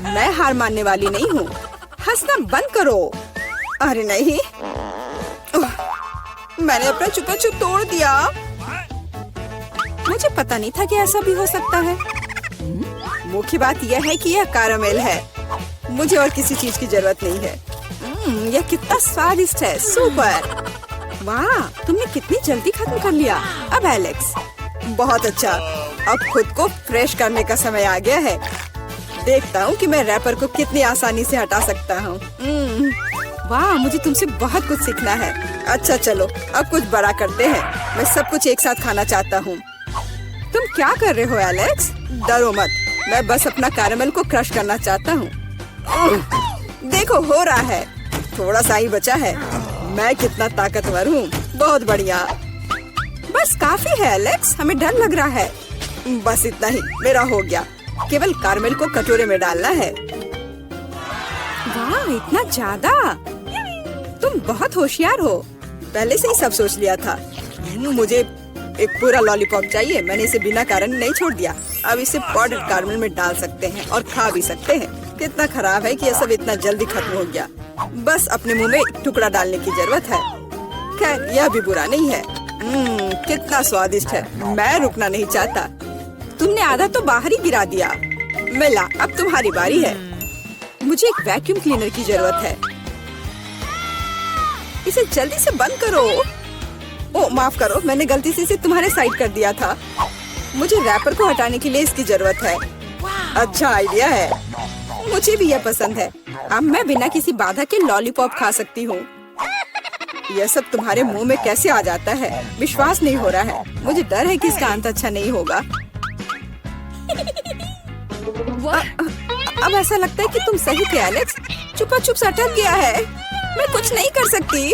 मैं हार मानने वाली नहीं हूँ। हंसना बंद करो। अरे नहीं, मैंने अपना चुपा चुप तोड़ दिया। मुझे पता नहीं था कि ऐसा भी हो सकता है। मुख्य बात यह है कि यह कैरामेल है। मुझे और किसी चीज की जरूरत नहीं है। यह कितना स्वादिष्ट है। सुपर। वाह, तुमने कितनी जल्दी खत्म कर लिया। अब एलेक्स, बहुत अच्छा। अब खुद को फ्रेश करने का समय आ गया है। देखता हूँ कि मैं रैपर को कितनी आसानी से हटा सकता हूँ। वाह, मुझे तुमसे बहुत कुछ सीखना है। अच्छा चलो, अब कुछ बड़ा करते हैं। मैं सब कुछ एक साथ खाना चाहता हूँ। तुम क्या कर रहे हो एलेक्स? डरो मत, मैं बस अपना कैरामेल को क्रश करना चाहता हूँ। देखो, हो रहा है। थोड़ा सा ही बचा है। मैं कितना ताकतवर हूँ। बहुत बढ़िया। बस काफी है एलेक्स, हमें डर लग रहा है। बस इतना ही, मेरा हो गया। केवल कैरामेल को कटोरे में डालना है। वाह, इतना ज्यादा। तुम बहुत होशियार हो। पहले से ही सब सोच लिया था। मुझे एक पूरा लॉलीपॉप चाहिए। मैंने इसे बिना कारण नहीं छोड़ दिया। अब इसे पाउडर्ड कैरामेल में डाल सकते हैं और खा भी सकते हैं। कितना खराब है कि यह सब इतना जल्दी खत्म हो गया। बस अपने मुंह में एक टुकड़ा डालने की जरूरत है। खैर, यह भी बुरा नहीं है। कितना स्वादिष्ट है। मैं रुकना नहीं चाहता। तुमने आधा तो बाहर ही गिरा दिया। मिला, अब तुम्हारी बारी है। मुझे एक वैक्यूम क्लीनर की जरूरत है। इसे जल्दी से बंद करो। ओह, माफ करो, मैंने गलती से इसे तुम्हारे साइड कर दिया था। मुझे रैपर को हटाने के लिए इसकी जरूरत है। अच्छा आइडिया है। मुझे भी यह पसंद है। अब मैं बिना किसी बाधा के लॉलीपॉप खा सकती हूँ। यह सब तुम्हारे मुंह में कैसे आ जाता है? विश्वास नहीं हो रहा है। मुझे डर है कि इसका अंत अच्छा नहीं होगा। अब ऐसा लगता है कि तुम सही थे एलेक्स। चुपा चुप से अटक गया है। मैं कुछ नहीं कर सकती।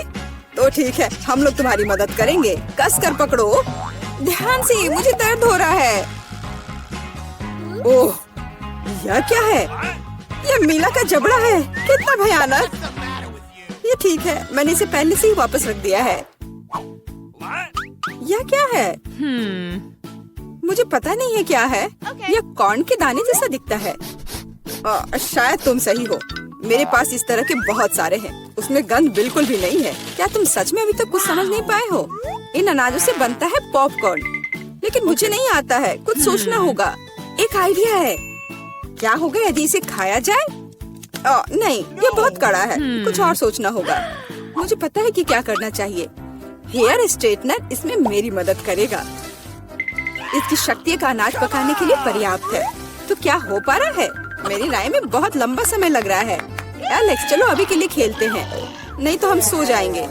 तो ठीक है, हम लोग तुम्हारी मदद करेंगे। कस कर पकड़ो। ध्यान से, मुझे दर्द हो रहा है। ओह, यह क्या है? यह मीला का जबड़ा है। कितना भयानक। ये ठीक है, मैंने इसे पहले से ही वापस रख दिया है। यह क्या है? मुझे पता नहीं है क्या है। यह कॉर्न के दाने जैसा दिखता है। शायद तुम सही हो। मेरे पास इस तरह के बहुत सारे हैं। उसमें गंध बिल्कुल भी नहीं है। क्या तुम सच में अभी तक कुछ समझ नहीं पाए हो? इन अनाजों से बनता है पॉपकॉर्न, लेकिन मुझे नहीं आता है। कुछ सोचना होगा। एक आइडिया है। क्या होगा यदि इसे खाया जाए? नहीं, ये बहुत कड़ा है। कुछ और सोचना होगा। मुझे पता है कि क्या करना चाहिए। हेयर स्ट्रेटनर इसमें मेरी मदद करेगा। इसकी शक्ति का अनाज पकाने के लिए पर्याप्त है। तो क्या हो पा रहा है? मेरी राय में बहुत लंबा समय लग रहा है। एलेक्स, चलो अभी के लिए खेलते हैं, नहीं तो हम सो जाएंगे।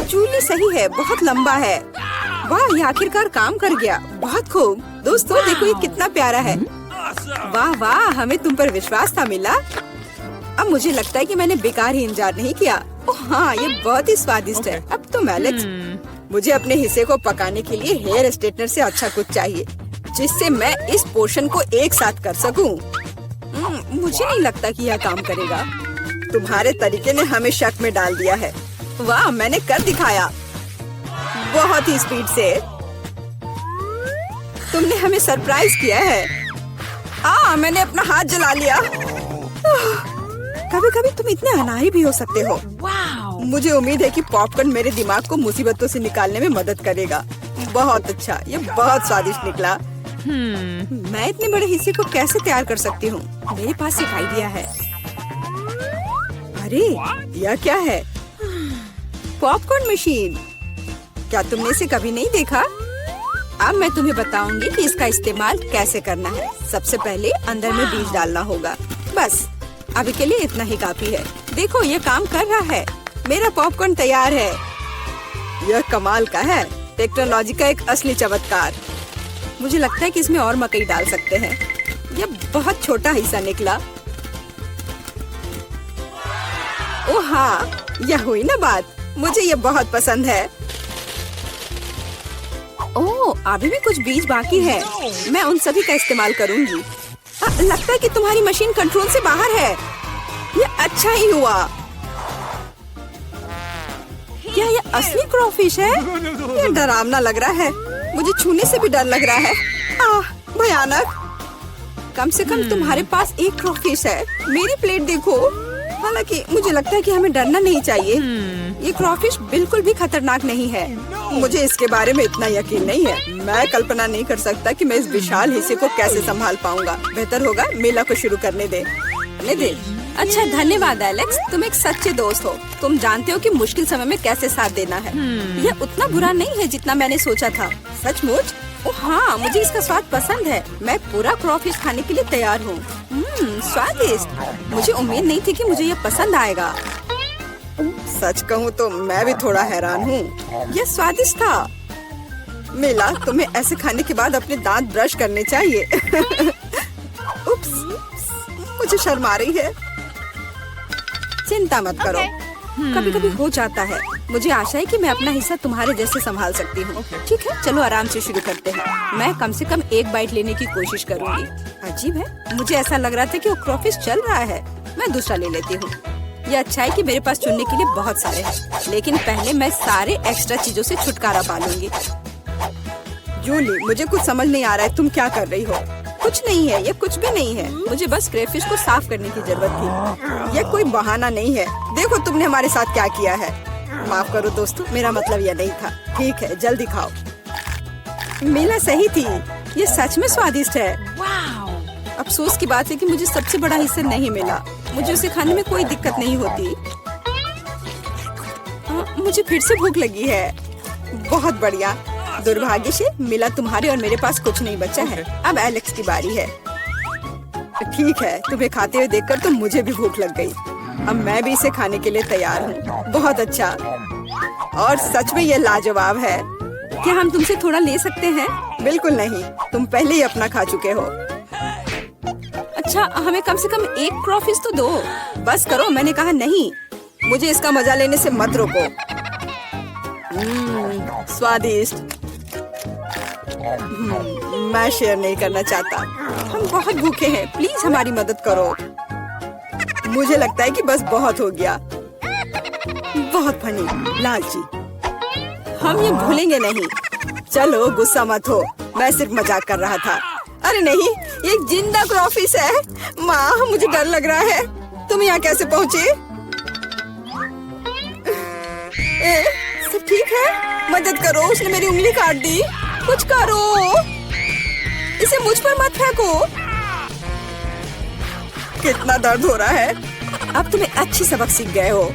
जूली सही है, बहुत लंबा है। वाह, ये आखिरकार काम कर गया। बहुत खूब। दोस्तों देखो, ये कितना प्यारा है। वाह वाह, हमें तुम पर विश्वास था मिला। अब मुझे लगता है कि मैंने बेकार ही इंतजार नहीं किया। ओह हाँ, ये बहुत ही स्वादिष्ट है। अब तुम एलेक्स, मुझे अपने हिस्से को पकाने के लिए हेयर स्ट्रेटनर से अच्छा कुछ चाहिए, जिससे मैं इस पोर्शन को एक साथ कर सकूं। मुझे नहीं लगता कि यह काम करेगा। तुम्हारे तरीके ने हमें शक में डाल दिया है। वाह, मैंने कर दिखाया बहुत ही स्पीड से। तुमने हमें सरप्राइज किया है। मैंने अपना हाथ जला लिया। कभी कभी तुम इतने अनाड़ी भी हो सकते हो। मुझे उम्मीद है कि पॉपकॉर्न मेरे दिमाग को मुसीबतों से निकालने में मदद करेगा। बहुत अच्छा, ये बहुत स्वादिष्ट निकला। मैं इतने बड़े हिस्से को कैसे तैयार कर सकती हूँ? मेरे पास एक आइडिया है। अरे, यह क्या है? Popcorn machine. क्या तुमने इसे कभी नहीं देखा? अब मैं तुम्हें बताऊंगी कि इसका इस्तेमाल कैसे करना है। सबसे पहले अंदर में बीज डालना होगा। बस, अभी के लिए इतना ही काफी है। देखो, ये काम कर रहा है। मेरा पॉपकॉर्न तैयार है। यह कमाल का है। टेक्नोलॉजी का एक असली चमत्कार। मुझे लगता है कि इसमें और मकई डाल सकते हैं। यह बहुत छोटा हिस्सा निकला। ओह हाँ, यह हुई ना बात। मुझे यह बहुत पसंद है। ओह, अभी भी कुछ बीज बाकी है। मैं उन सभी का इस्तेमाल करूंगी। लगता है कि तुम्हारी मशीन कंट्रोल से बाहर है। यह अच्छा ही हुआ। क्या यह असली क्रॉफिश है? यह डरावना लग रहा है। मुझे छूने से भी डर लग रहा है। भयानक। कम से कम तुम्हारे पास एक क्रॉफिश है। मेरी प्लेट देखो। हालांकि मुझे लगता है कि हमें डरना नहीं चाहिए। ये क्रॉफिश बिल्कुल भी खतरनाक नहीं है। मुझे इसके बारे में इतना यकीन नहीं है। मैं कल्पना नहीं कर सकता कि मैं इस विशाल हिस्से को कैसे संभाल पाऊंगा। बेहतर होगा मेला को शुरू करने दे। अच्छा, धन्यवाद एलेक्स, तुम एक सच्चे दोस्त हो। तुम जानते हो कि मुश्किल समय में कैसे साथ देना है। यह उतना बुरा नहीं है जितना मैंने सोचा था। सचमुच? ओह हाँ, मुझे इसका स्वाद पसंद है। मैं पूरा क्रॉफिश खाने के लिए तैयार हूँ। स्वादिष्ट। मुझे उम्मीद नहीं थी कि मुझे यह पसंद आएगा। सच कहूँ तो मैं भी थोड़ा हैरान हूँ। यह स्वादिष्ट था। मिला, तुम्हें ऐसे खाने के बाद अपने दांत ब्रश करने चाहिए। उप्स, मुझे शर्म आ रही है। चिंता मत करो, कभी कभी हो जाता है। मुझे आशा है कि मैं अपना हिस्सा तुम्हारे जैसे संभाल सकती हूँ। ठीक है, चलो आराम से शुरू करते हैं। मैं कम से कम एक बाइट लेने की कोशिश करूँगी। अजीब है, मुझे ऐसा लग रहा था कि वो क्रॉफिश चल रहा है। मैं दूसरा ले लेती हूँ। ये अच्छा है कि मेरे पास चुनने के लिए बहुत सारे हैं, लेकिन पहले मैं सारे एक्स्ट्रा चीजों से छुटकारा पा लूंगी। जूली, मुझे कुछ समझ नहीं आ रहा है, तुम क्या कर रही हो? कुछ नहीं है, ये कुछ भी नहीं है। मुझे बस क्रेफिश को साफ करने की जरूरत थी। ये कोई बहाना नहीं है। देखो तुमने हमारे साथ क्या किया है। माफ करो दोस्तों, मेरा मतलब यह नहीं था। ठीक है, जल्दी खाओ। मीला सही थी, ये सच में स्वादिष्ट है। अफसोस की बात है कि मुझे सबसे बड़ा हिस्सा नहीं मिला। मुझे उसे खाने में कोई दिक्कत नहीं होती। मुझे फिर से भूख लगी है। बहुत बढ़िया। दुर्भाग्य से मिला तुम्हारे और मेरे पास कुछ नहीं बचा है। अब एलेक्स की बारी है। ठीक है, तुम्हें खाते हुए देखकर तो मुझे भी भूख लग गई। अब मैं भी इसे खाने के लिए तैयार हूँ। बहुत अच्छा, और सच में ये लाजवाब है। क्या हम तुमसे थोड़ा ले सकते हैं? बिल्कुल नहीं, तुम पहले ही अपना खा चुके हो। अच्छा, हमें कम से कम एक क्रॉफिश तो दो। बस करो, मैंने कहा नहीं। मुझे इसका मजा लेने से मत रोको। स्वादिष्ट। मैं शेयर नहीं करना चाहता। हम बहुत भूखे हैं, प्लीज हमारी मदद करो। मुझे लगता है कि बस बहुत हो गया। बहुत फनी, लालची। हम ये भूलेंगे नहीं। चलो गुस्सा मत हो, मैं सिर्फ मजाक कर रहा था। अरे नहीं, ये एक जिंदा क्रॉफिश है। माँ, मुझे डर लग रहा है। तुम यहाँ कैसे पहुँचे? सब ठीक है? मदद करो, उसने मेरी उंगली काट दी। कुछ करो, इसे मुझ पर मत फेंको। कितना दर्द हो रहा है। अब तुम्हें अच्छी सबक सीख गए हो।